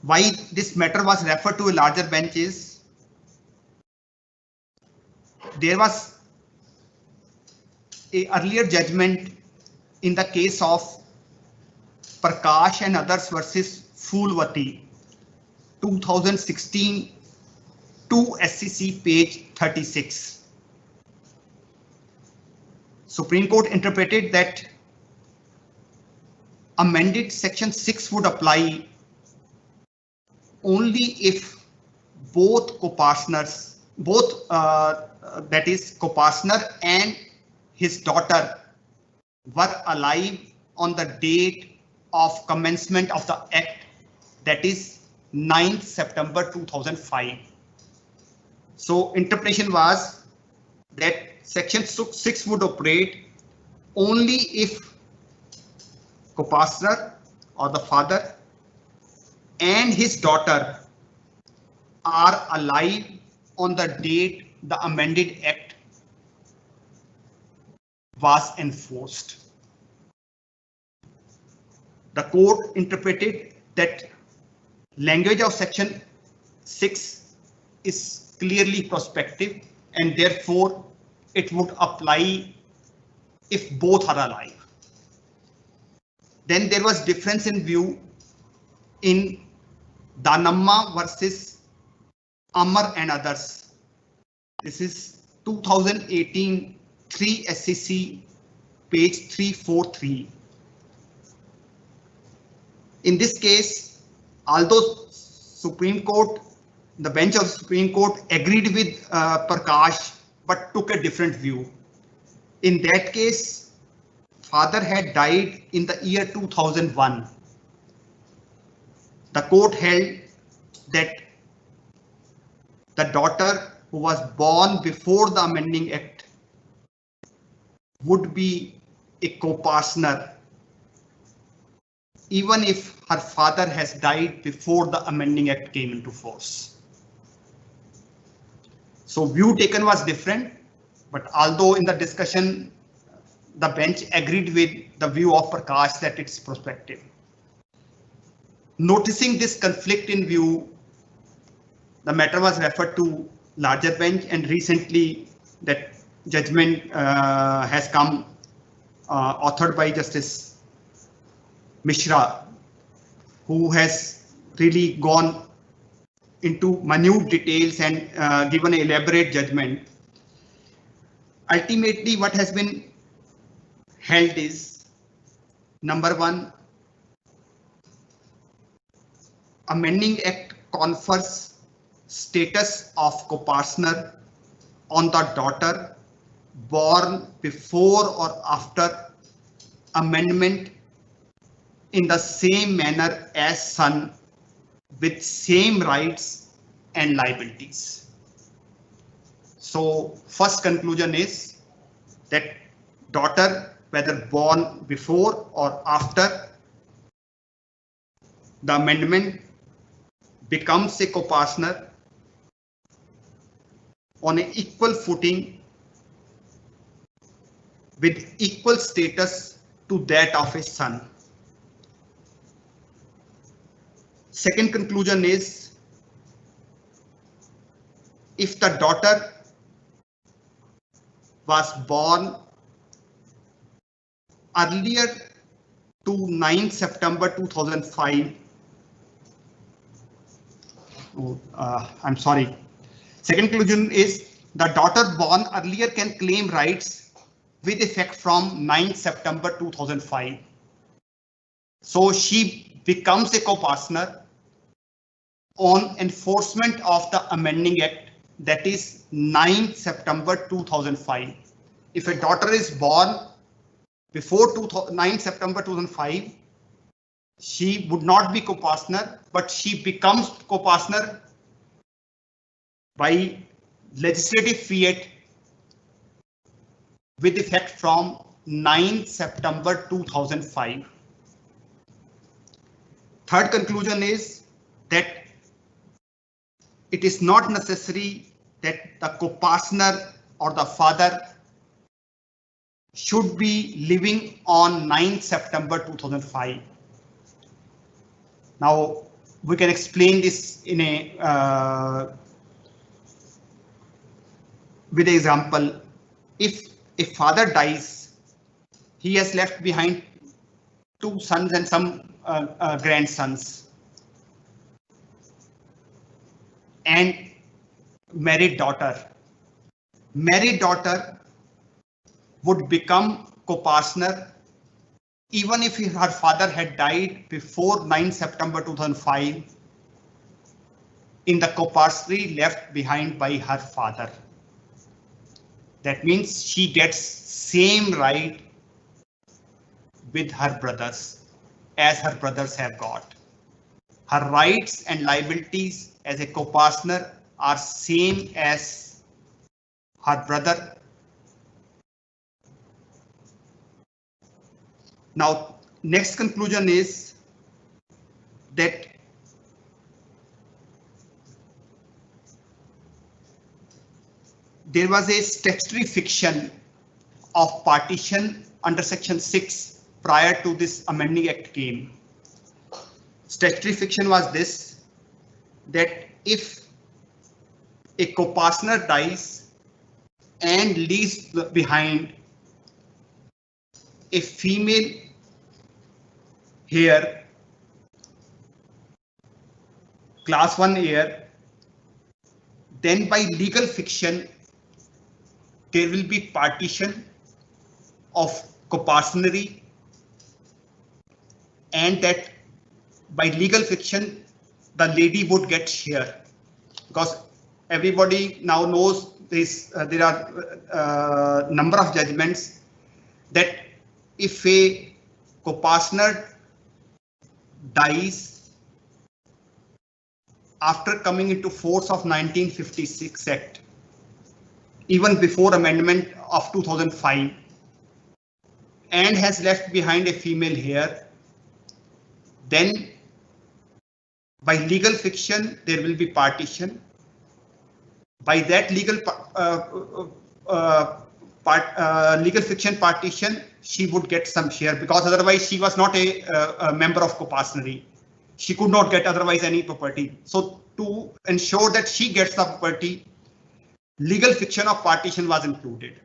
Why this matter was referred to a larger bench is there was an earlier judgment in the case of Prakash and others versus Phulwati, 2016, 2 SEC page 36. Supreme Court interpreted that amended section 6 would apply only if both co-partners, that is co-partner and his daughter, were alive on the date of commencement of the act, that is 9th September 2005. So interpretation was that section 6 would operate only if co-partner or the father and his daughter are alive on the date the amended act was enforced. The court interpreted that language of section 6 is clearly prospective and therefore it would apply if both are alive. Then there was difference in view in Danamma versus Amar and others. This is 2018 3 SEC page 343. In this case, although Supreme Court, the bench of Supreme Court agreed with Prakash but took a different view. In that case, father had died in the year 2001. The court held that the daughter who was born before the amending act would be a co-partner even if her father has died before the amending act came into force. So view taken was different, but although in the discussion the bench agreed with the view of Prakash that it's prospective. Noticing this conflict in view, the matter was referred to larger bench, and recently that judgment has come authored by Justice Mishra, who has really gone into minute details and given an elaborate judgment. Ultimately, what has been held is, number one, amending act confers status of co-partner on the daughter born before or after amendment in the same manner as son with same rights and liabilities. So first conclusion is that daughter, whether born before or after the amendment, becomes a co-partner on an equal footing with equal status to that of a son. Second conclusion is, if the daughter was born earlier to 9 September 2005, I'm sorry. Second conclusion is, the daughter born earlier can claim rights with effect from 9 September 2005. So she becomes a co-partner on enforcement of the amending act, that is 9 September 2005. If a daughter is born before 9 September 2005, she would not be co-partner, but she becomes co-partner by legislative fiat with effect from 9 September 2005. Third conclusion is that it is not necessary that the co-partner or the father should be living on 9 September 2005. Now, we can explain this in a with an example. If a father dies, he has left behind 2 sons and some grandsons, and married daughter. Married daughter would become co-partner even if her father had died before 9 September 2005 in the co-partnership left behind by her father. That means she gets same right with her brothers as her brothers have got. Her rights and liabilities as a co-partner are same as her brother. Now, next conclusion is that there was a statutory fiction of partition under section 6 prior to this amending act came. Statutory fiction was this, that if a co-partner dies and leaves behind a female heir, class 1 heir, then by legal fiction there will be partition of co-partnership, and that by legal fiction the lady would get share, because everybody now knows there are number of judgments that if a co-partner dies after coming into force of 1956 Act, even before amendment of 2005, and has left behind a female heir, then by legal fiction there will be partition. By that legal legal fiction partition, she would get some share, because otherwise she was not a member of co-partnery. She could not get otherwise any property. So to ensure that she gets the property, legal fiction of partition was included.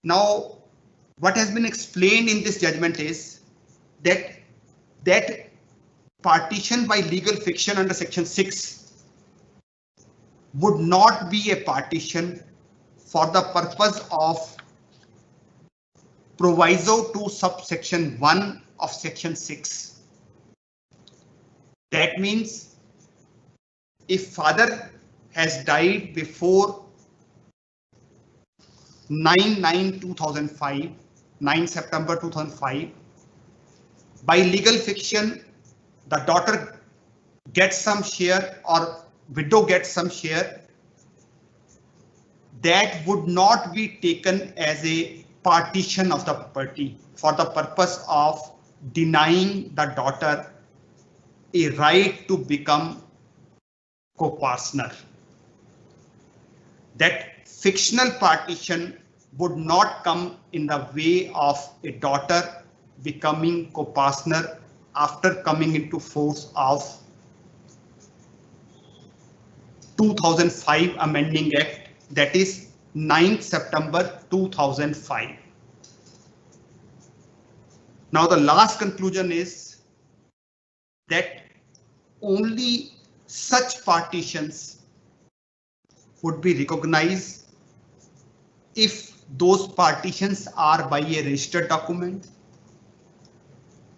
Now, what has been explained in this judgment is that partition by legal fiction under section 6 would not be a partition for the purpose of proviso to subsection 1 of section 6. That means if father has died before 9/9/2005, 9 September 2005, by legal fiction, the daughter gets some share or widow gets some share, that would not be taken as a partition of the property for the purpose of denying the daughter a right to become co-partner. That fictional partition would not come in the way of a daughter becoming co-partner after coming into force of 2005 Amending Act, that is 9 September 2005. Now the last conclusion is that only such partitions would be recognized if those partitions are by a registered document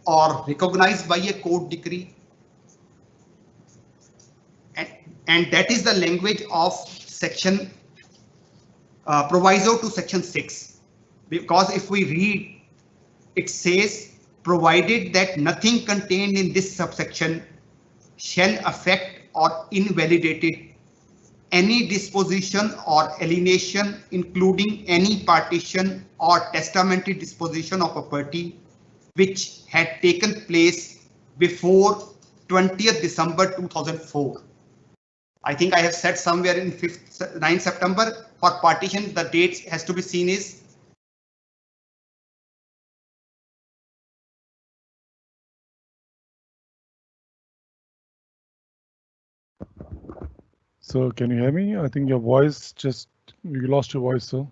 or recognized by a court decree, and that is the language of section proviso to section 6, because if we read, it says provided that nothing contained in this subsection shall affect or invalidate any disposition or alienation, including any partition or testamentary disposition of property which had taken place before 20th December 2004. I think I have said somewhere in 9 September. For partition, the dates has to be seen is So can you hear me? I think your voice just, you lost your voice, sir.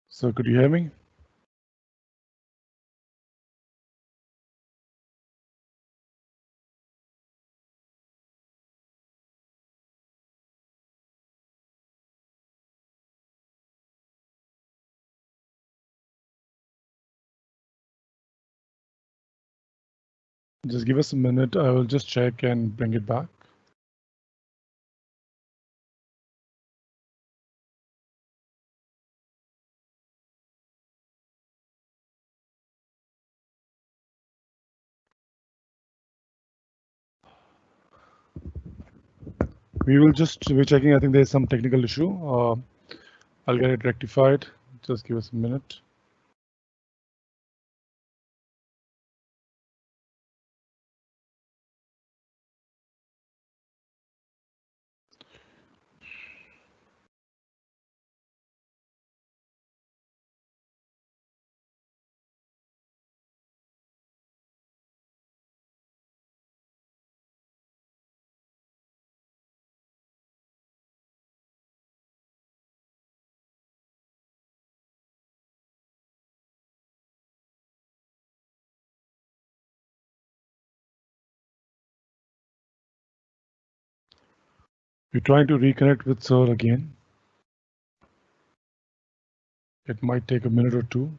So could you hear me? Just give us a minute. I will just check and bring it back. We're checking. I think there's some technical issue. I'll get it rectified. Just give us a minute. We're trying to reconnect with sir again. It might take a minute or two.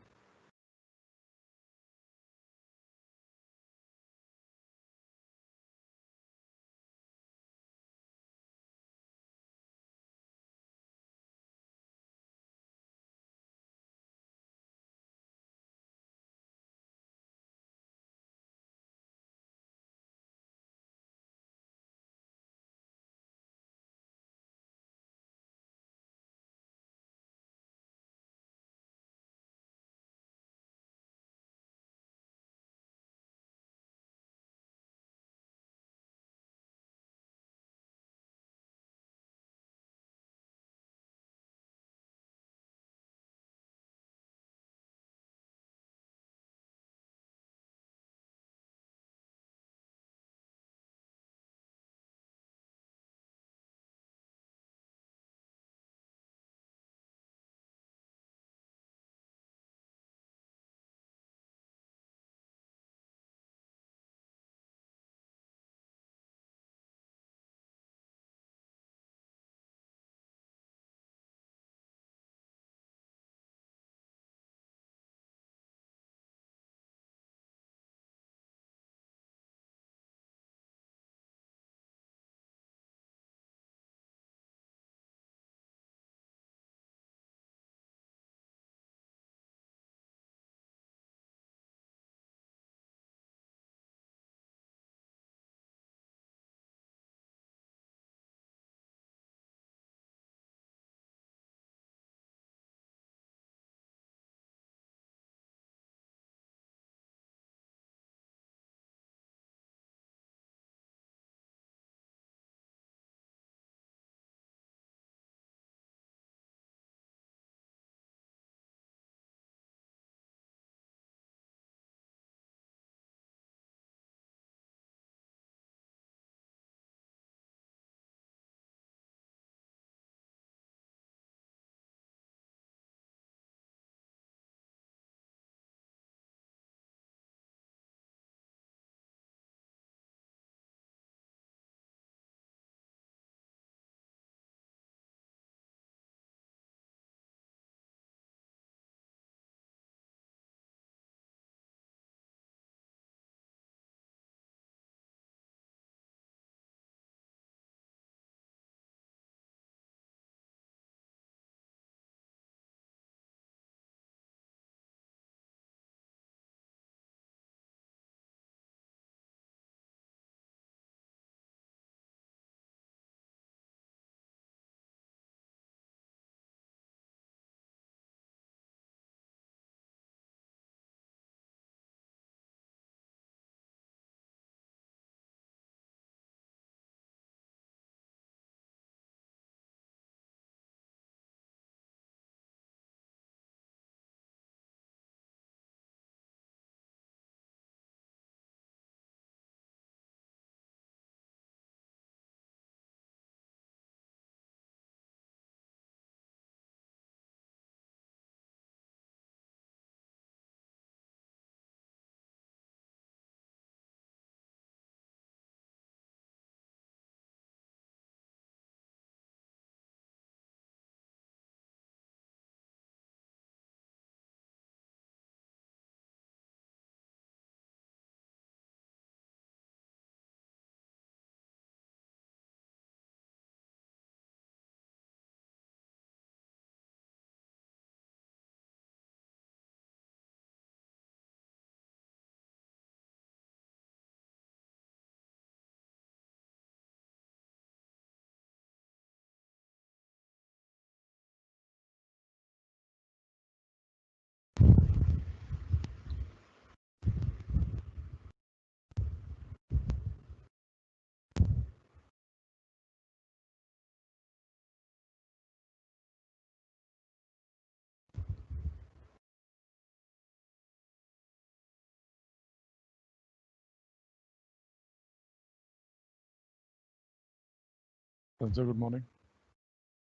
Sir, good morning.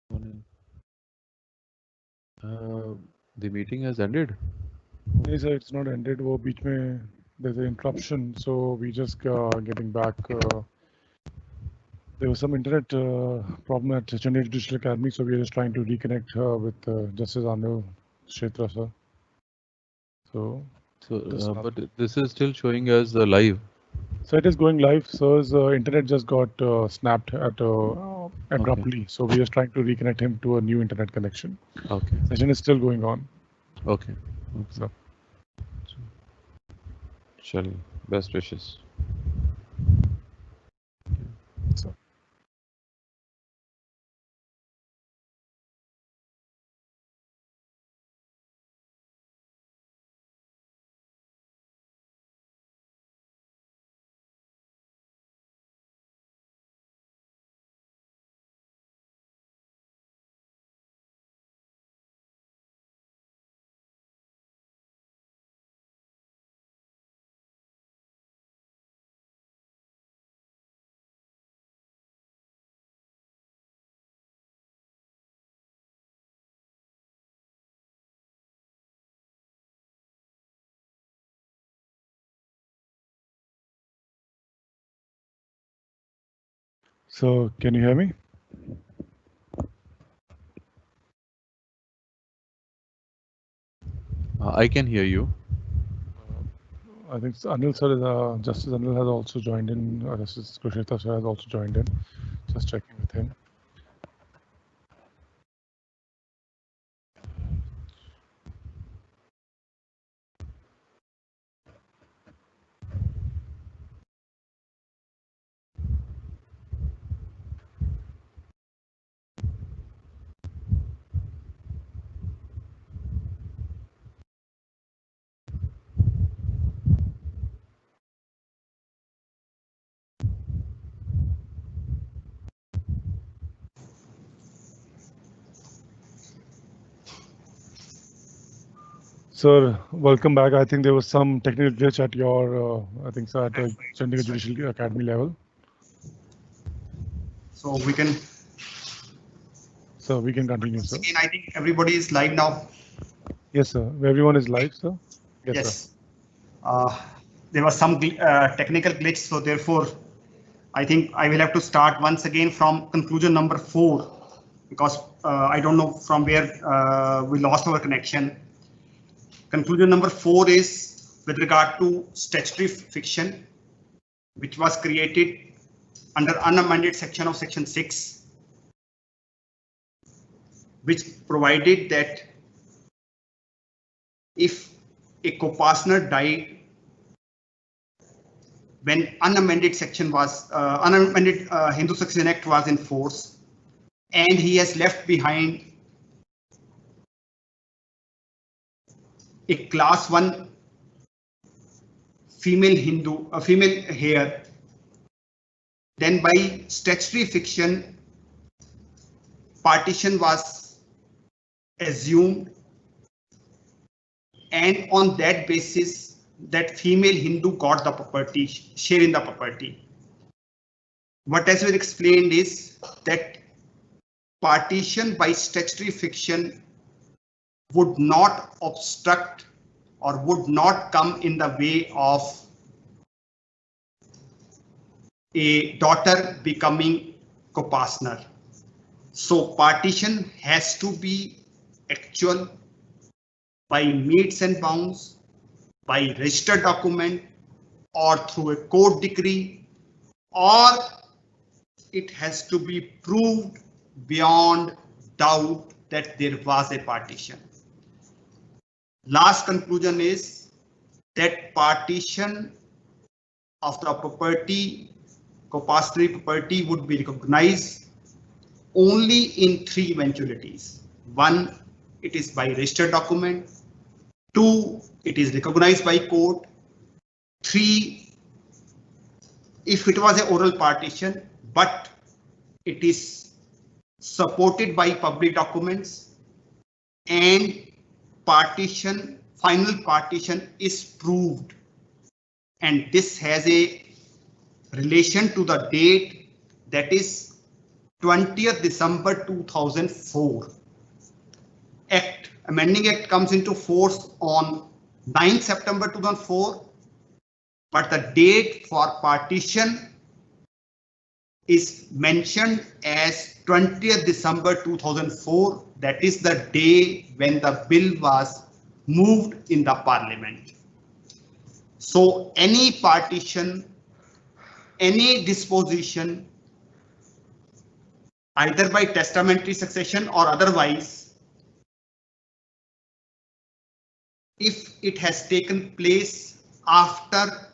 Morning. The meeting has ended. Yes, sir, it's not ended. वो बीच में there's an interruption, so we just getting back. There was some internet problem at Chennai Judicial Academy, so we are just trying to reconnect with Justice Anil Kshetra, sir. So, But this is still showing as live. So it is going live. Sir's internet just got snapped at abruptly, Okay. so we are just trying to reconnect him to a new internet connection. Okay. Session is still going on. Okay. So. Shall best wishes. So. So, can you hear me? I can hear you. I think Anil sir, Justice Anil has also joined in. Justice Kshetra sir has also joined in. Just checking with him. Sir, welcome back. I think there was some technical glitch at your, I think, sir, at the Chandigarh Judicial Academy level. So we can. So we can continue, sir. Again, I think everybody is live now. Yes, sir. Everyone is live, sir. Yes. There was some technical glitch, so therefore, I think I will have to start once again from conclusion number 4, because I don't know from where we lost our connection. Conclusion number 4 is with regard to statutory fiction, which was created under unamended section of section 6, which provided that if a co-partner died when unamended section was unamended Hindu Succession Act was in force, and he has left behind a class 1 female Hindu, a female heir, then by statutory fiction, partition was assumed, and on that basis, that female Hindu got the property, share in the property. What has been explained is that partition by statutory fiction would not obstruct or would not come in the way of a daughter becoming co-partner. So partition has to be actual by metes and bounds, by registered document, or through a court decree, or it has to be proved beyond doubt that there was a partition. Last conclusion is that partition of the property, co-partnership property, would be recognized only in 3 eventualities. 1, it is by registered document. 2, it is recognized by court. 3, if it was an oral partition, but it is supported by public documents, and partition, final partition is proved, and this has a relation to the date, that is 20th December 2004. Amending Act comes into force on 9th September 2004, but the date for partition is mentioned as 20th December 2004. That is the day when the bill was moved in the parliament. So any partition, any disposition, either by testamentary succession or otherwise, if it has taken place after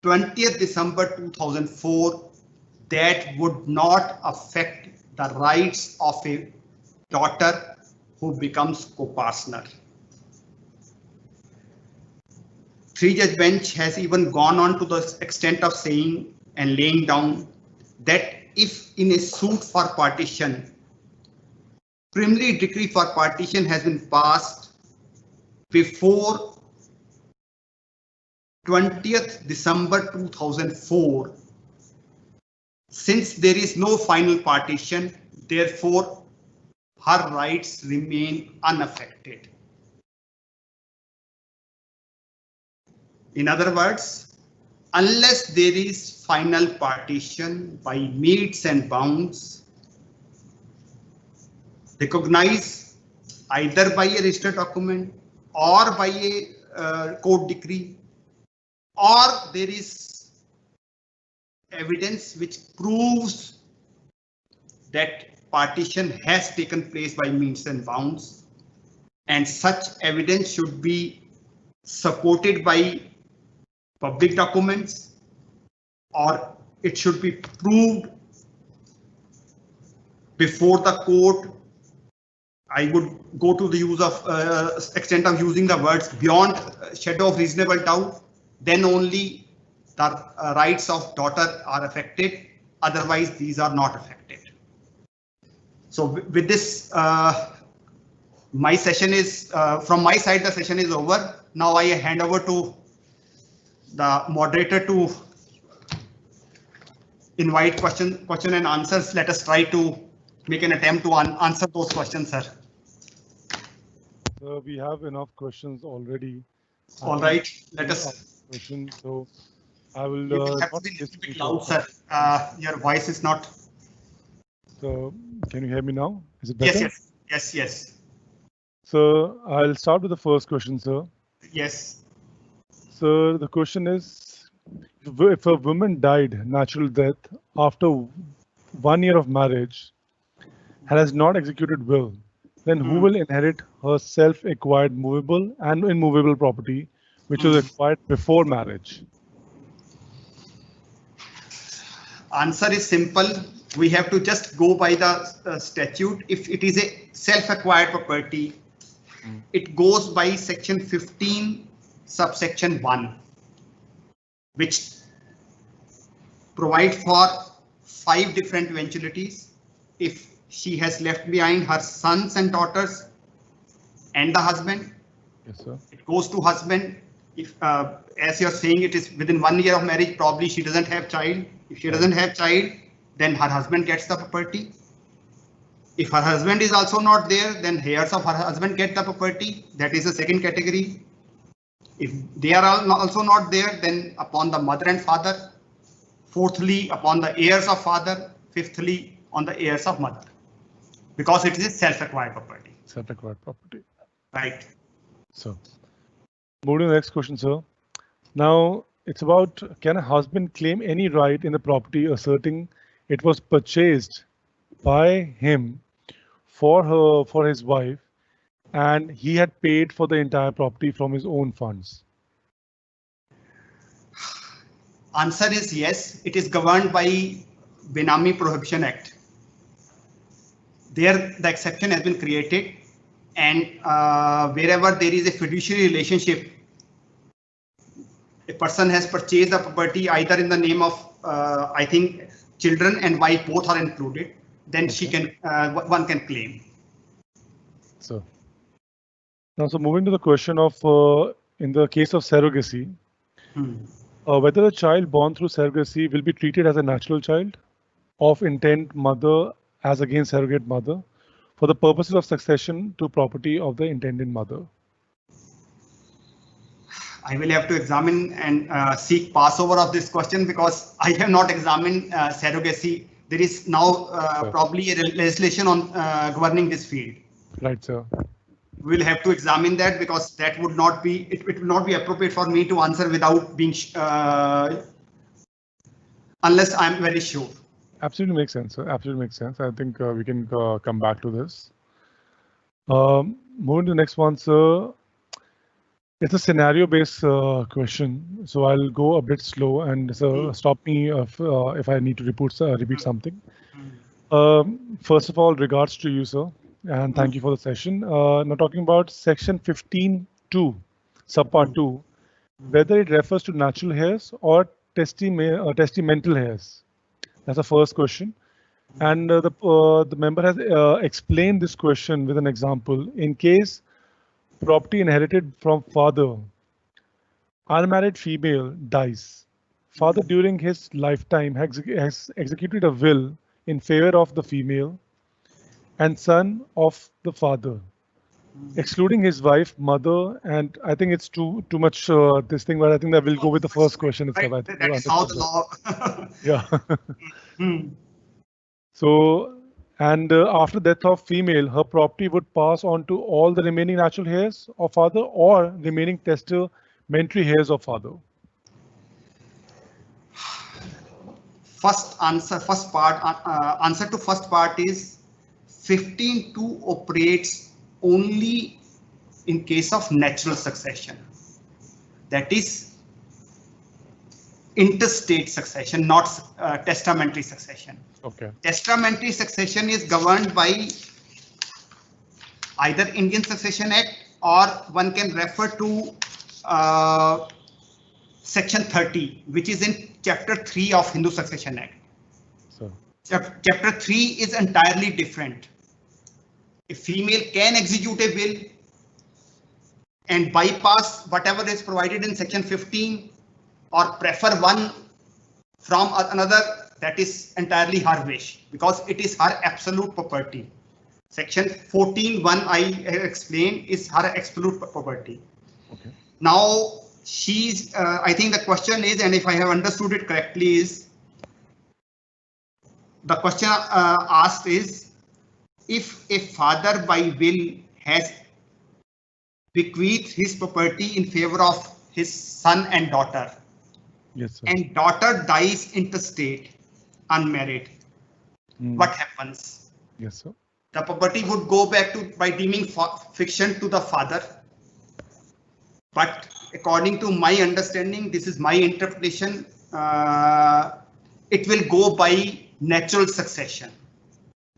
20th December 2004, that would not affect the rights of a daughter who becomes co-partner. Three-judge bench has even gone on to the extent of saying and laying down that if in a suit for partition, preliminary decree for partition has been passed before 20th December 2004, since there is no final partition, therefore her rights remain unaffected. In other words, unless there is final partition by metes and bounds recognized either by a registered document or by a court decree, or there is evidence which proves that partition has taken place by metes and bounds, and such evidence should be supported by public documents, or it should be proved before the court. I would go to the use of extent of using the words beyond shadow of reasonable doubt, then only the rights of daughter are affected, otherwise these are not affected. So with this, my session is, from my side the session is over. Now I hand over to the moderator to invite question and answers. Let us try to make an attempt to answer those questions, sir. We have enough questions already. All right, let us. Question, so I will. You have to be a little bit loud, sir. Your voice is not. So can you hear me now? Is it better? Yes. So I'll start with the first question, sir. Yes. So the question is, if a woman died natural death after 1 year of marriage and has not executed will, then who will inherit her self-acquired movable and immovable property, which was acquired before marriage? Answer is simple. We have to just go by the statute. If it is a self-acquired property, it goes by section 15, subsection 1, which provide for 5 different eventualities. If she has left behind her sons and daughters and the husband, yes, sir, it goes to husband. If, as you're saying, it is within 1 year of marriage, probably she doesn't have child. If she doesn't have child, then her husband gets the property. If her husband is also not there, then heirs of her husband get the property. That is the second category. If they are also not there, then upon the mother and father. Fourthly, upon the heirs of father. Fifthly, on the heirs of mother. Because it is a self-acquired property. Self-acquired property. Right. So, moving to the next question, sir. Now, it's about, can a husband claim any right in the property asserting it was purchased by him for his wife, and he had paid for the entire property from his own funds? Answer is yes. It is governed by Benami Prohibition Act. There, the exception has been created, and wherever there is a fiduciary relationship, a person has purchased the property either in the name of, I think, children and wife both are included, then she can, one can claim. So, now, so moving to the question of, in the case of surrogacy, whether the child born through surrogacy will be treated as a natural child? of intended mother as against surrogate mother for the purposes of succession to property of the intended mother? I will have to examine and seek passover of this question because I have not examined surrogacy. There is now probably a legislation on governing this field. Right, sir. We will have to examine that because that would not be, it will not be appropriate for me to answer without being, unless I'm very sure. Absolutely makes sense, sir. Absolutely makes sense. I think we can come back to this. Moving to the next one, sir. It's a scenario-based question, so I'll go a bit slow and stop me if I need to repeat something. First of all, regards to you, sir, and thank you for the session. Now talking about section 15.2, subpart 2, whether it refers to natural hairs or testamental hairs. That's the first question. And the member has explained this question with an example. In case property inherited from father, unmarried female dies. Father during his lifetime has executed a will in favor of the female and son of the father, excluding his wife, mother, and I think it's too much this thing, but I think that we'll go with the first question itself. Right. That is how the law. Yeah. So, and after death of female, her property would pass on to all the remaining natural heirs of father or remaining testamentary heirs of father. Answer to first part is 15.2 operates only in case of natural succession. That is interstate succession, not testamentary succession. Okay. Testamentary succession is governed by either Indian Succession Act or one can refer to section 30, which is in chapter 3 of Hindu Succession Act. So chapter 3 is entirely different. A female can execute a will and bypass whatever is provided in section 15 or prefer one from another. That is entirely her wish because it is her absolute property. Section 14.1 I explained is her absolute property. Okay. Now she's, I think the question is, and if I have understood it correctly, is the question asked is if a father by will has bequeathed his property in favor of his son and daughter. Yes, sir. And daughter dies interstate, unmarried, what happens? Yes, sir. The property would go back to, by deeming fiction, to the father. But according to my understanding, this is my interpretation, it will go by natural succession,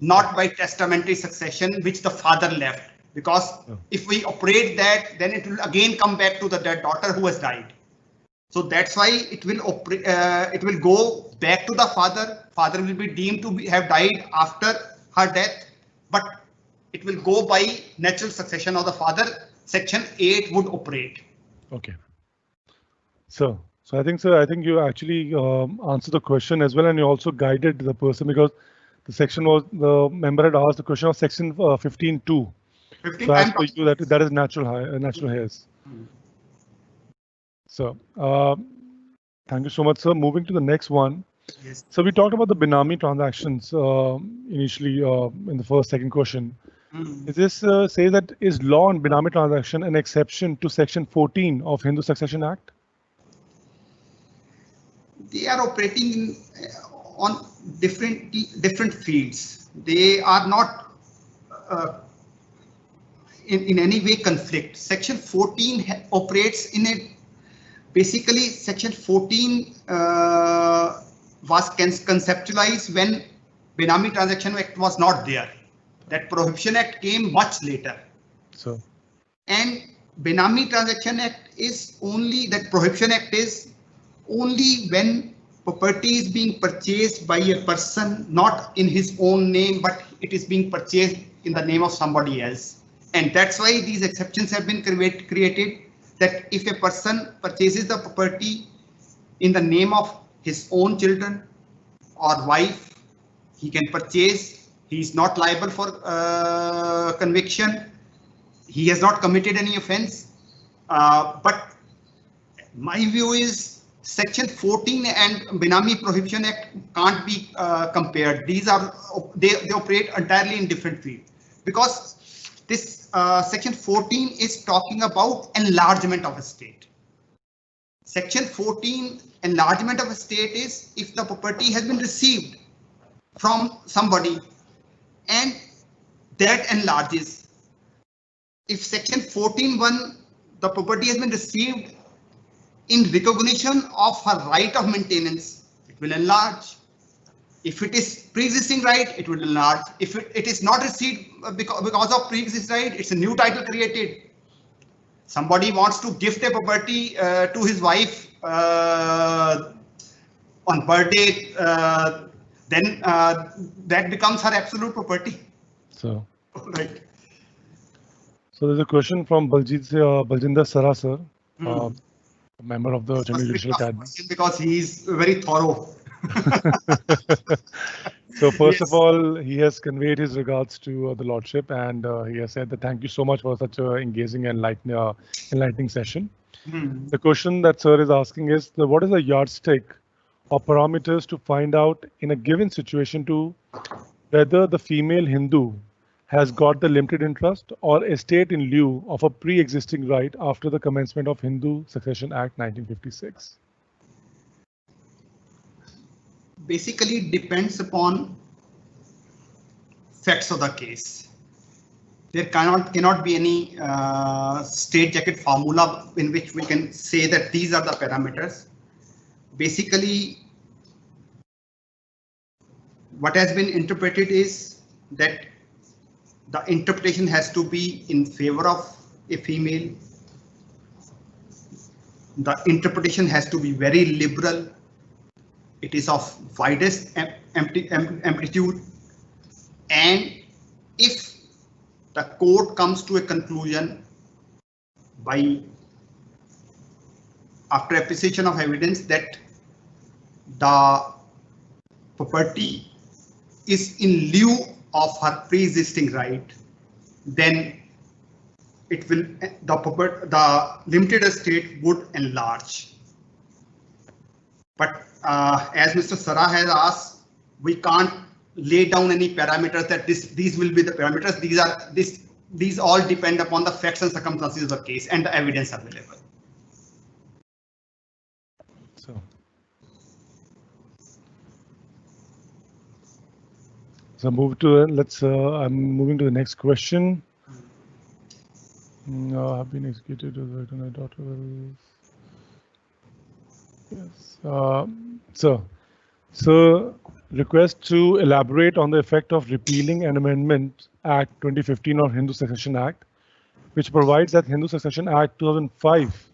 not by testamentary succession, which the father left. Because if we operate that, then it will again come back to the dead daughter who has died. So that's why it will go back to the father. Father will be deemed to have died after her death, but it will go by natural succession of the father. Section 8 would operate. Okay. So I think, sir, I think you actually answered the question as well, and you also guided the person because the section was, the member had asked the question of section 15.2. So as for you, that is natural hairs. So thank you so much, sir. Moving to the next one. Yes. So we talked about the Benami transactions initially in the second question. This says that is law on Benami transaction an exception to section 14 of Hindu Succession Act? They are operating on different fields. They are not in any way conflict. Section 14 operates in a, basically section 14 was conceptualized when Benami Transaction Act was not there. That Prohibition Act came much later. So, and Benami Transaction Act is only, that Prohibition Act is only when property is being purchased by a person, not in his own name, but it is being purchased in the name of somebody else. And that's why these exceptions have been created, that if a person purchases the property in the name of his own children or wife he can purchase. He is not liable for conviction. He has not committed any offense. But my view is Section 14 and Benami Prohibition Act can't be compared. These are they operate entirely in different fields, because this Section 14 is talking about enlargement of a state. Section 14 enlargement of a state is if the property has been received from somebody and that enlarges. If Section 14(1), the property has been received in recognition of her right of maintenance, it will enlarge. If it is pre-existing right, it will enlarge. If it is not received because of pre-existing right, it's a new title created. Somebody wants to gift a property to his wife on birthday, then that becomes her absolute property. So, Right. so there's a question from Baljinder Sara sir, a member of the General Judicial Academy. Because he is very thorough. So first Yes. of all, he has conveyed his regards to the Lordship, and he has said that thank you so much for such an engaging and enlightening session. The question that sir is asking is, what is the yardstick or parameters to find out in a given situation to whether the female Hindu has got the limited interest or estate in lieu of a pre-existing right after the commencement of Hindu Succession Act 1956? Basically, it depends upon facts of the case. There cannot be any straight jacket formula in which we can say that these are the parameters. Basically, what has been interpreted is that the interpretation has to be in favor of a female. The interpretation has to be very liberal. It is of widest amplitude, and if the court comes to a conclusion after appreciation of evidence that the property is in lieu of her pre-existing right, then it will the limited estate would enlarge. But as Mr. Sara has asked, we can't lay down any parameters that these will be the parameters. These all depend upon the facts and circumstances of the case and the evidence available. So move to I'm moving to the next question. I've been executed with my daughter. Yes. So request to elaborate on the effect of repealing an amendment Act 2015 or Hindu Succession Act, which provides that Hindu Succession Act 2005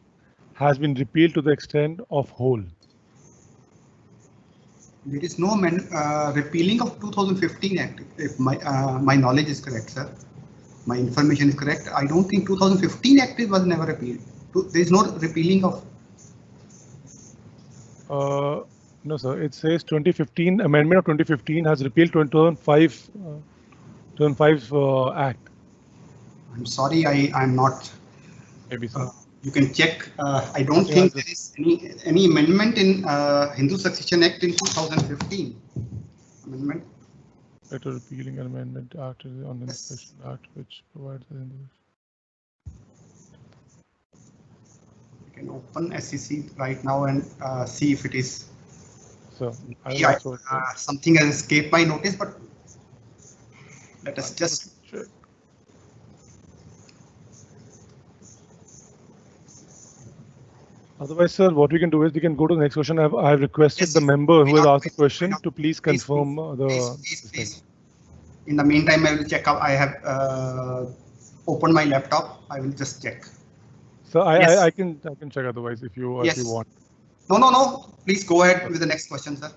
has been repealed to the extent of whole. There is no repealing of 2015 Act, if my knowledge is correct, sir. My information is correct. I don't think 2015 Act was never repealed. There is no repealing of. No, sir. It says 2015 amendment of 2015 has repealed 2005 Act. I'm sorry, I'm not. Maybe so. You can check. I don't think there is any amendment in Hindu Succession Act in 2015. Amendment. Better repealing an amendment after on the Succession Act, which provides the Hindu. You can open SEC right now and see if it is. So something has escaped my notice, but let us just. Check. Otherwise, sir, what we can do is we can go to the next question. I've requested the member who has asked the question to please confirm Please. In the meantime, I will check out. I have opened my laptop. I will just check. So I can check otherwise if you want. No. Please go ahead with the next question, sir.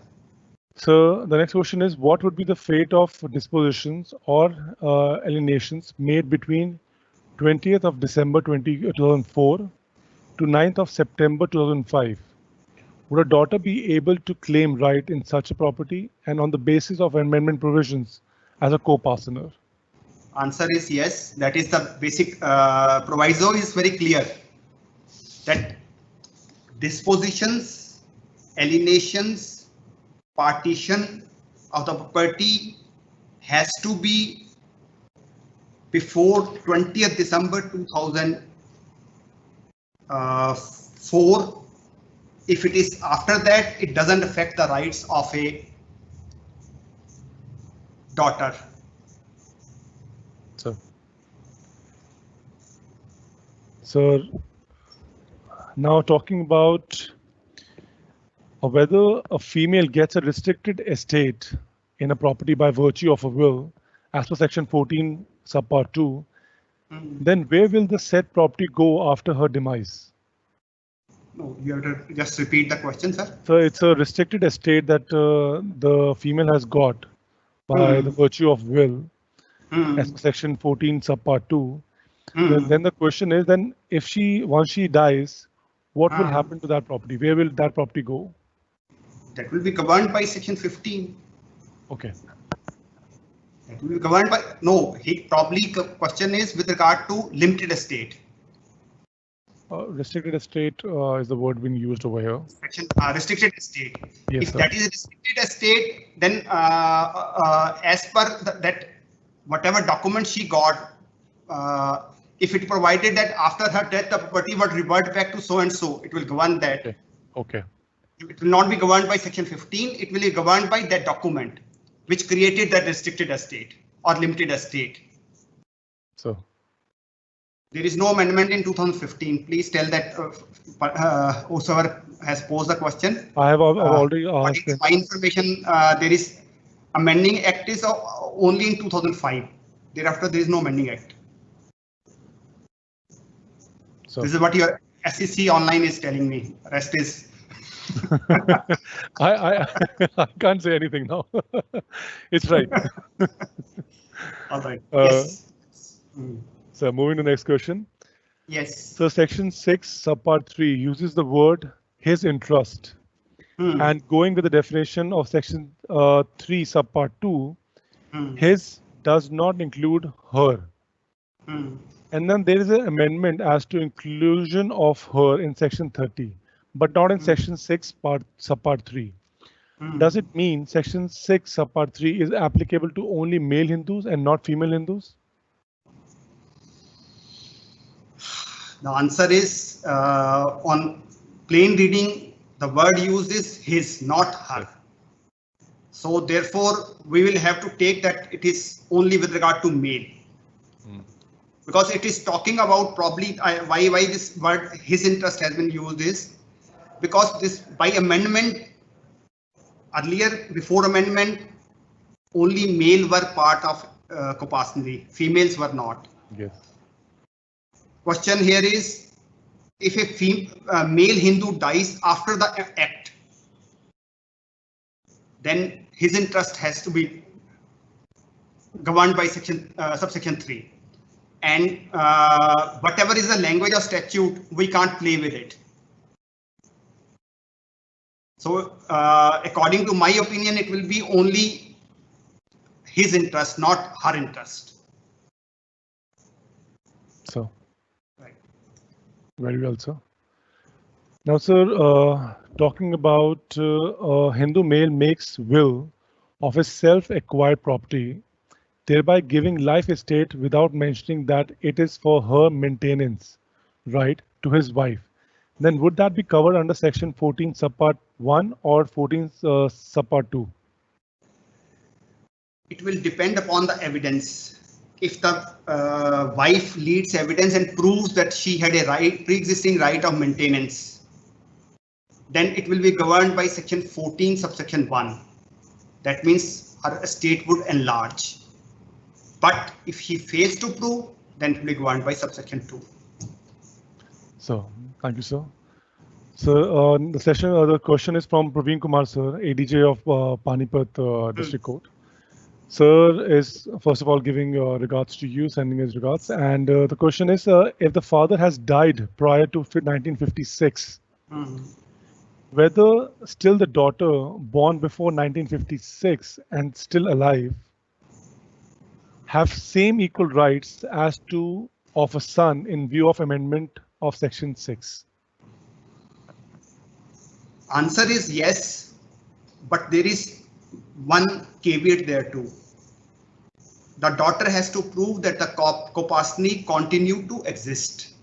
So the next question is, what would be the fate of dispositions or alienations made between 20th of December 2004 to 9th of September 2005, would a daughter be able to claim right in such a property and on the basis of amendment provisions as a co-parsoner? Answer is yes. That is the basic proviso is very clear that dispositions, alienations, partition of the property has to be before 20th December 2004. If it is after that, it doesn't affect the rights of a daughter. So now talking about whether a female gets a restricted estate in a property by virtue of a will, as per section 14 subpart 2, then where will the said property go after her demise? No, you have to just repeat the question, sir. So it's a restricted estate that the female has got by the virtue of will, as per section 14 subpart 2. Then the question is, then if once she dies, what will happen to that property? Where will that property go? That will be governed by section 15. Okay. That will be governed by, no, he probably question is with regard to limited estate. Restricted estate is the word being used over here. Section restricted estate. Yes, if sir. that is a restricted estate, then as per that whatever document she got, if it provided that after her death the property would revert back to so and so, it will govern that. Okay. It will not be governed by section 15. It will be governed by that document which created that restricted estate or limited estate. So there is no amendment in 2015. Please tell that whoever has posed the question. I have already asked. My information, there is amending act is only in 2005. Thereafter, there is no amending act. So this is what your SEC online is telling me. Rest is. I can't say anything now. It's right. All right. Yes. So moving to the next question. Yes. So section 6 subpart 3 uses the word his interest, and going with the definition of section 3 subpart 2, his does not include her. And then there is an amendment as to inclusion of her in section 30, but not in section 6 subpart 3. Does it mean section 6 subpart 3 is applicable to only male Hindus and not female Hindus? The answer is on plain reading, the word used is his, not her. So therefore, we will have to take that it is only with regard to male. Because it is talking about probably why this word his interest has been used is because this by amendment earlier before amendment only male were part of co-parsonery, females were not. Yes. Question here is if a male Hindu dies after the act, then his interest has to be governed by subsection 3. And whatever is the language of statute, we can't play with it. So according to my opinion, it will be only his interest, not her interest. So, right. Very well, sir. Now, sir, talking about a Hindu male makes will of his self-acquired property, thereby giving life estate without mentioning that it is for her maintenance, right, to his wife, then would that be covered under section 14 subpart 1 or 14 subpart 2? It will depend upon the evidence. If the wife leads evidence and proves that she had a pre-existing right of maintenance, then it will be governed by section 14 subsection 1. That means her estate would enlarge. But if she fails to prove, then it will be governed by subsection 2. So, thank you, sir. So, the question is from Praveen Kumar, sir, ADJ of Panipat District Court. Sir is first of all giving regards to you, sending his regards, and the question is if the father has died prior to 1956, whether still the daughter born before 1956 and still alive have same equal rights as to of a son in view of amendment of section 6. Answer is yes, but there is one caveat there too. The daughter has to prove that the Kopasni continue to exist.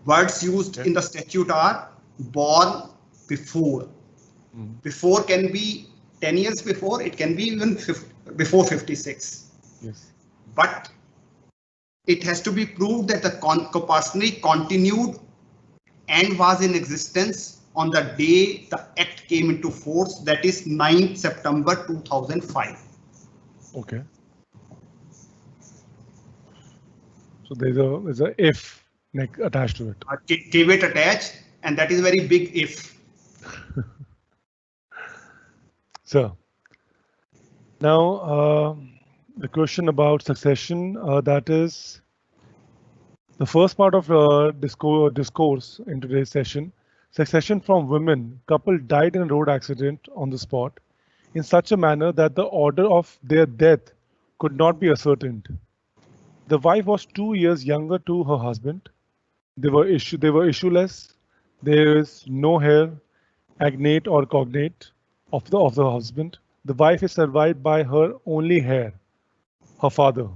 Words used in the statute are born before. Before can be 10 years before, it can be even before 56. Yes. But it has to be proved that the Kopasni continued and was in existence on the day the act came into force, that is 9th September 2005. Okay. So there's a if attached to it. A caveat attached, and that is a very big if. So now the question about succession, that is the first part of discourse in today's session. Succession from women. Couple died in a road accident on the spot in such a manner that the order of their death could not be ascertained. The wife was 2 years younger to her husband. They were issueless. There is no heir, agnate or cognate of the husband. The wife is survived by her only heir, her father.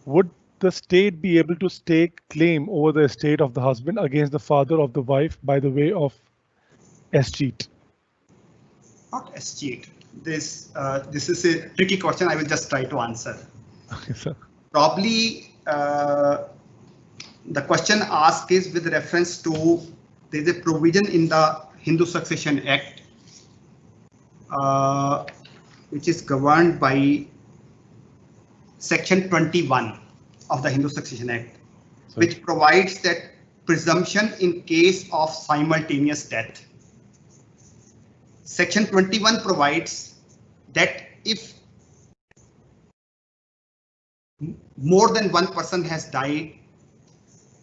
Would the state be able to stake claim over the estate of the husband against the father of the wife by the way of escheat? Not escheat. This is a tricky question. I will just try to answer. Okay, sir. Probably the question asked is with reference to there's a provision in the Hindu Succession Act which is governed by section 21 of the Hindu Succession Act, which provides that presumption in case of simultaneous death. Section 21 provides that if more than one person has died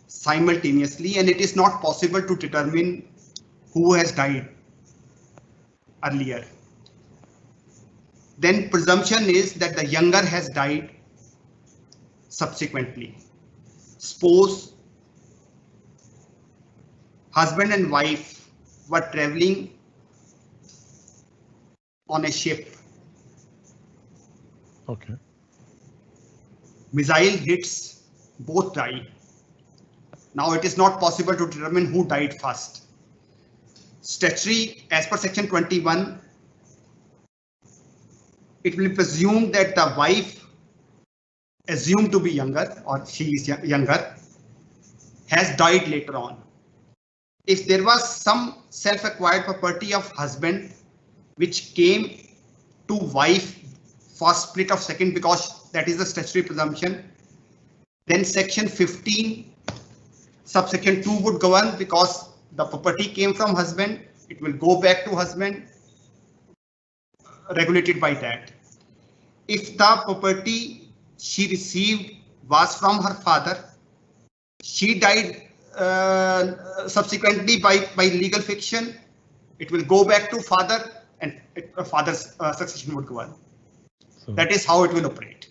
simultaneously and it is not possible to determine who has died earlier, then presumption is that the younger has died subsequently. Suppose husband and wife were traveling on a ship. Okay. Missile hits, both die. Now it is not possible to determine who died first. Statutory, as per section 21, it will presume that the wife, assumed to be younger, or she is younger, has died later on. If there was some self-acquired property of husband which came to wife for split of second, because that is the statutory presumption, then section 15 subsection 2 would govern, because the property came from husband, it will go back to husband, regulated by that. If the property she received was from her father, she died subsequently by legal fiction, it will go back to father and father's succession would govern. So that is how it will operate.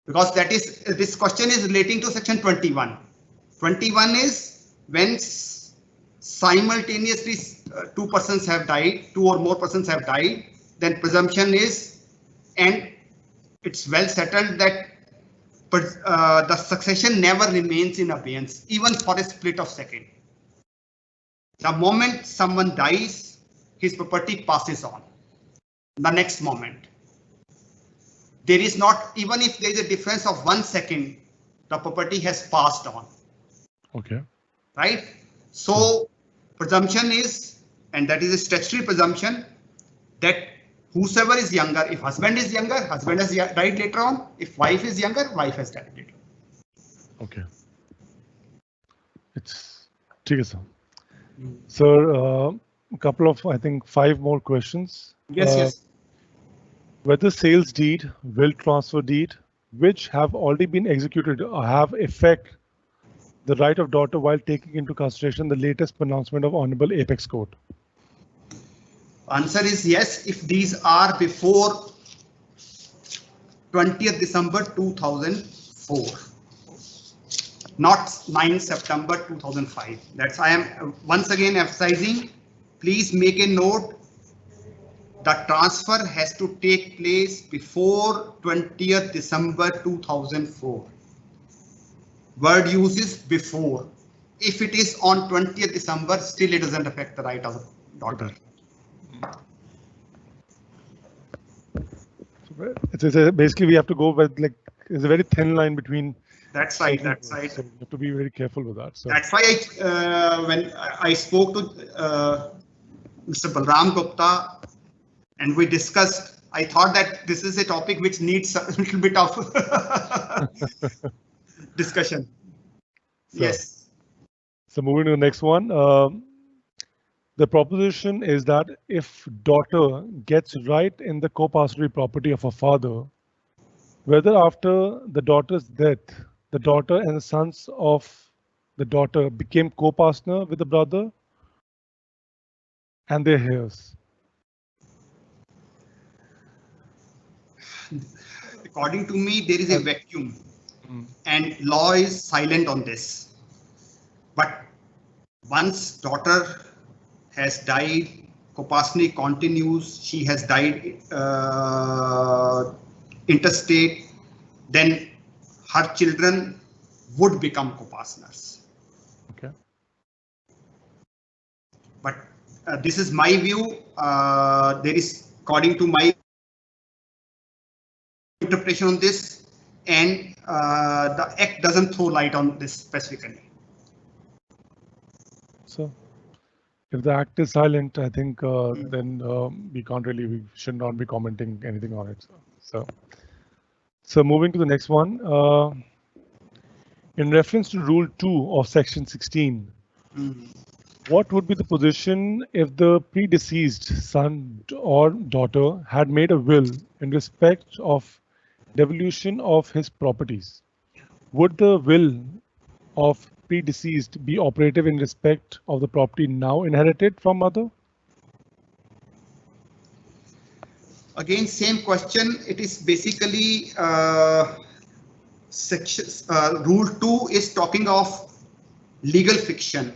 Because that is, this question is relating to section 21. 21 is when simultaneously two persons have died, two or more persons have died, then presumption is, and it's well settled that the succession never remains in abeyance, even for a split of second. The moment someone dies, his property passes on. The next moment. There is not, even if there is a difference of 1 second, the property has passed on. Okay. Right? So presumption is, and that is a statutory presumption, that whosoever is younger, if husband is younger, husband has died later on. If wife is younger, wife has died later on. Okay. It's okay, sir. Sir, a couple of, I think, 5 more questions. Yes, yes. Whether sales deed, will transfer deed, which have already been executed, have effect the right of daughter while taking into consideration the latest pronouncement of Honorable Apex Court? Answer is yes, if these are before 20th December 2004, not 9 September 2005. That's I am once again emphasizing. Please make a note. The transfer has to take place before 20th December 2004. Word uses before. If it is on 20th December, still it doesn't affect the right of the daughter. Basically, we have to go with like there's a very thin line between. That's right. That's right. So you have to be very careful with that. So that's why when I spoke to Mr. Balram Gupta and we discussed, I thought that this is a topic which needs a little bit of discussion. So, yes. So moving to the next one. The proposition is that if daughter gets right in the co-pastorate property of her father, whether after the daughter's death, the daughter and the sons of the daughter became co-partner with the brother and their heirs. According to me, there is a vacuum and law is silent on this. But once daughter has died, co-partnership continues, she has died interstate, then her children would become co-partners. Okay. But this is my view. There is, according to my interpretation on this, and the Act doesn't throw light on this specifically. So, if the Act is silent, I think then we should not be commenting anything on it. So moving to the next one. In reference to Rule 2 of Section 16, what would be the position if the predeceased son or daughter had made a will in respect of devolution of his properties? Would the will of predeceased be operative in respect of the property now inherited from mother? Again, same question. It is basically Rule 2 is talking of legal fiction.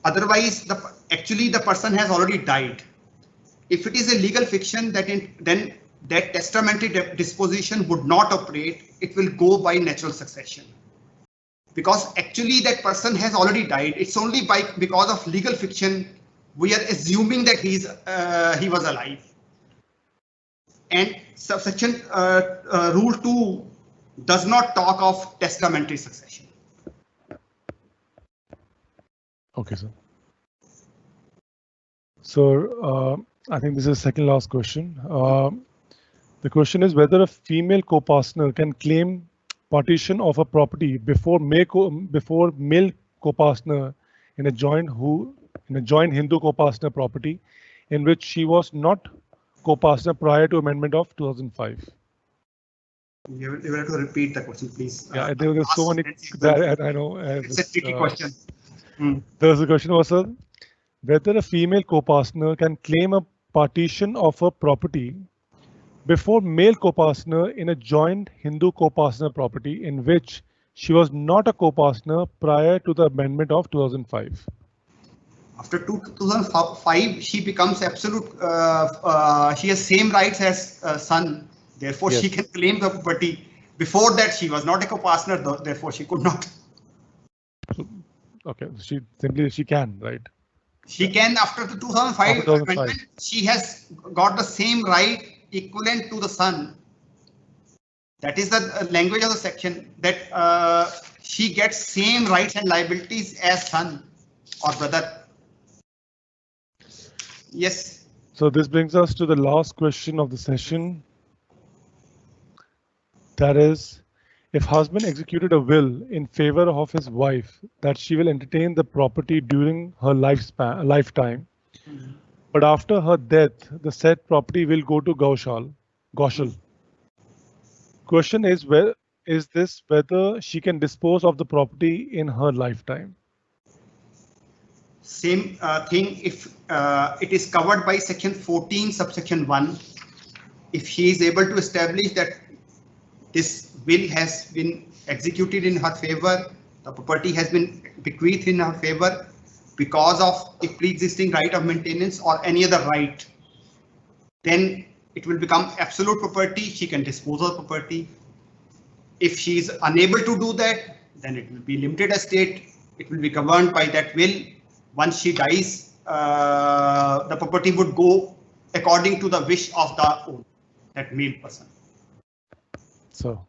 Otherwise, actually the person has already died. If it is a legal fiction, then that testamentary disposition would not operate. It will go by natural succession. Because actually that person has already died. It's only because of legal fiction we are assuming that he was alive. And subsection Rule 2 does not talk of testamentary succession. Okay, sir. So I think this is the second last question. The question is whether a female co-partner can claim partition of a property before male co-partner in a joint Hindu co-partner property in which she was not co-partner prior to amendment of 2005. You will have to repeat the question, please. Yeah, there were so many that I know. It's a tricky question. The question was, sir, whether a female co-partner can claim a partition of a property before male co-partner in a joint Hindu co-partner property in which she was not a co-partner prior to the amendment of 2005. After 2005, she becomes absolute. She has same rights as son. Therefore, yes, she can claim the property. Before that, she was not a co-partner. Therefore, she could not. Okay, she can, right? She can after the 2005 amendment. She has got the same right equivalent to the son. That is the language of the section, that she gets same rights and liabilities as son or brother. Yes. So this brings us to the last question of the session. That is, if husband executed a will in favor of his wife that she will entertain the property during her lifetime, but after her death, the said property will go to Gaushal. Question is, is this whether she can dispose of the property in her lifetime. Same thing if it is covered by section 14 subsection 1. If she is able to establish that this will has been executed in her favor, the property has been bequeathed in her favor because of a pre-existing right of maintenance or any other right, then it will become absolute property. She can dispose of property. If she is unable to do that, then it will be limited estate. It will be governed by that will. Once she dies, the property would go according to the wish of the owner, that male person. So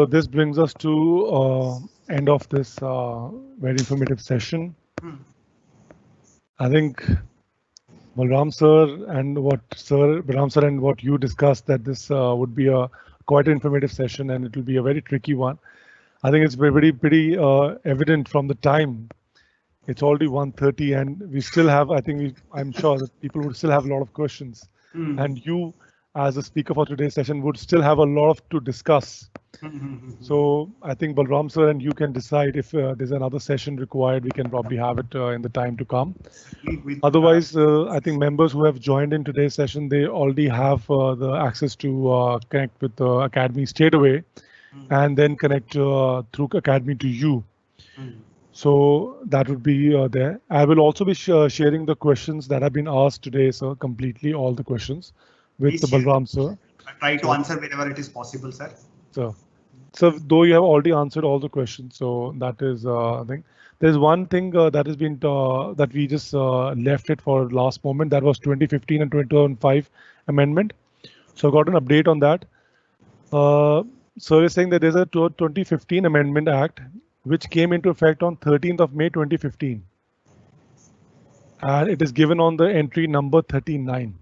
this brings us to end of this very informative session. I think Balram sir and what you discussed, that this would be a quite informative session and it will be a very tricky one. I think it's pretty evident from the time. It's already 1:30 and we still have, I'm sure that people would still have a lot of questions. And you, as a speaker for today's session, would still have a lot to discuss. So I think Balram sir and you can decide if there's another session required. We can probably have it in the time to come. Otherwise, I think members who have joined in today's session, they already have the access to connect with the Academy straight away and then connect through Academy to you. So that would be there. I will also be sharing the questions that have been asked today, sir, completely all the questions with the Balram sir. Try to answer wherever it is possible, sir. So though you have already answered all the questions, so that is I think there's one thing that has been that we just left it for last moment. That was 2015 and 2005 amendment. So I got an update on that. So is saying that there's a 2015 Amendment Act which came into effect on 13th of May 2015. And it is given on the entry number 39.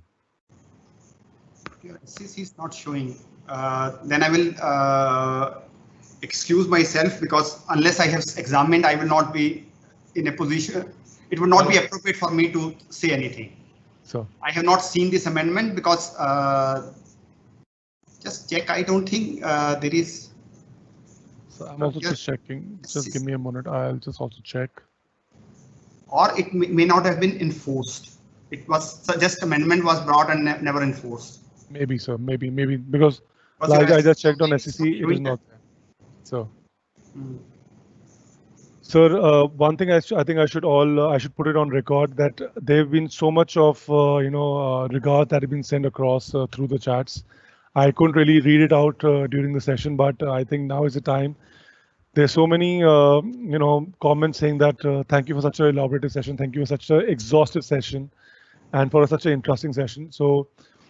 Since he's not showing, then I will excuse myself, because unless I have examined, I will not be in a position. It would not be appropriate for me to say anything. So I have not seen this amendment because just check. I don't think there is. So I'm also just checking. Just give me a minute. I'll just also check. Or it may not have been enforced. It was just amendment was brought and never enforced. Maybe so. Maybe because like I just checked on SEC, it is not there. So. Sir, one thing I think I should put it on record that there have been so much of regard that have been sent across through the chats. I couldn't really read it out during the session, but I think now is the time. There's so many comments saying that thank you for such an elaborative session, thank you for such an exhaustive session, and for such an interesting session. So,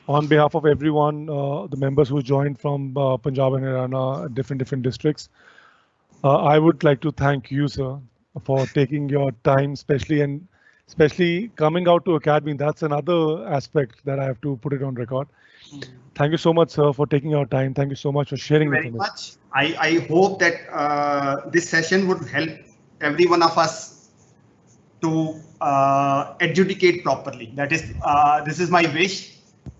on behalf of everyone, the members who joined from Punjab and Haryana, different districts. I would like to thank you, sir, for taking your time, especially coming out to Academy. That's another aspect that I have to put it on record. Thank you so much, sir, for taking your time. Thank you so much for sharing very much. I hope that this session would help every one of us to adjudicate properly. That is, this is my wish,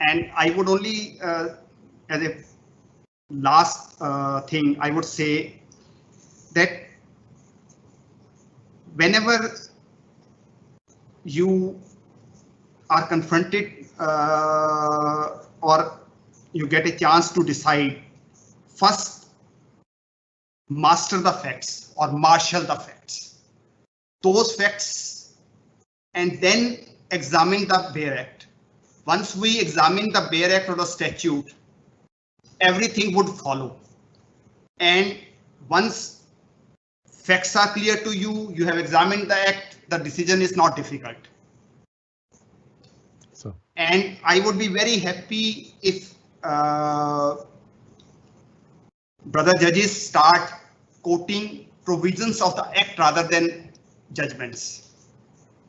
and I would only, as a last thing, I would say that whenever you are confronted or you get a chance to decide, first master the facts or marshal the facts, those facts, and then examine the Bare Act. Once we examine the Bare Act or the statute, everything would follow. And once facts are clear to you, you have examined the act, the decision is not difficult. So, and I would be very happy if brother judges start quoting provisions of the act rather than judgments.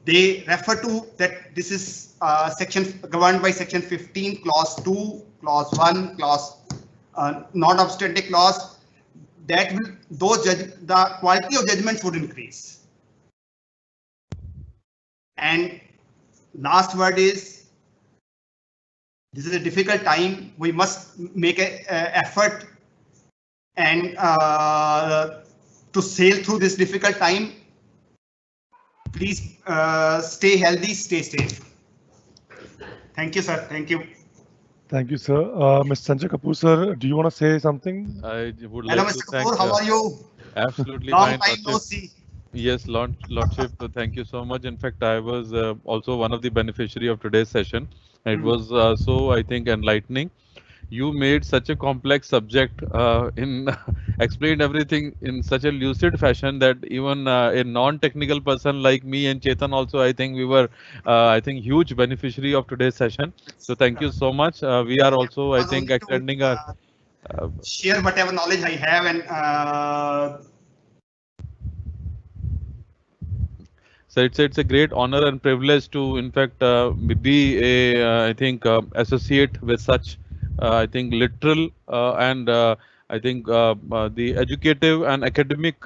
They refer to that this is section governed by section 15, clause 2, clause 1, clause non-obstante clause. That will the quality of judgments would increase. And last word is, this is a difficult time. We must make an effort and to sail through this difficult time. Please stay healthy, stay safe. Thank you, sir. Thank you. Thank you, sir. Mr. Sanjay Kapoor, sir, do you want to say something? I would Hello, like to Mr. thank. Kapoor. How are you? Absolutely Long fine, time no Lordship. see. Yes, Lordship, thank you so much. In fact, I was also one of the beneficiary of today's session. It was so, I think, enlightening. You made such a complex subject in explained everything in such a lucid fashion that even a non-technical person like me and Chetan also, I think we were, I think, huge beneficiary of today's session. So thank you so much. We are also, I think, extending our. Share whatever knowledge I have and. So it's a great honor and privilege to, in fact, be a I think associate with such I think literal and I think the educative and academic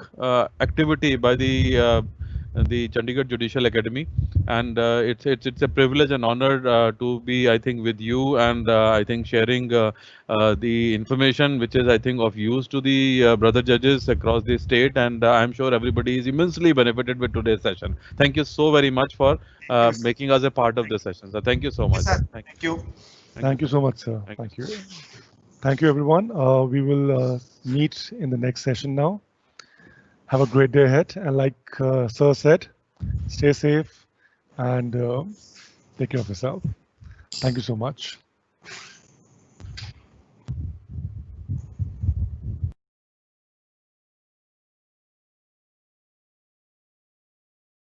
activity by the Chandigarh Judicial Academy, and it's a privilege and honor to be, I think, with you, and I think sharing the information which is, I think, of use to the brother judges across the state, and I'm sure everybody is immensely benefited with today's session. Thank you so very much for making us a part of this session. So thank you so much. Sir. Thank you. Thank you so much, sir. Thank you. Thank you, everyone. We will meet in the next session now. Have a great day ahead. And like Sir said, stay safe and take care of yourself. Thank you so much.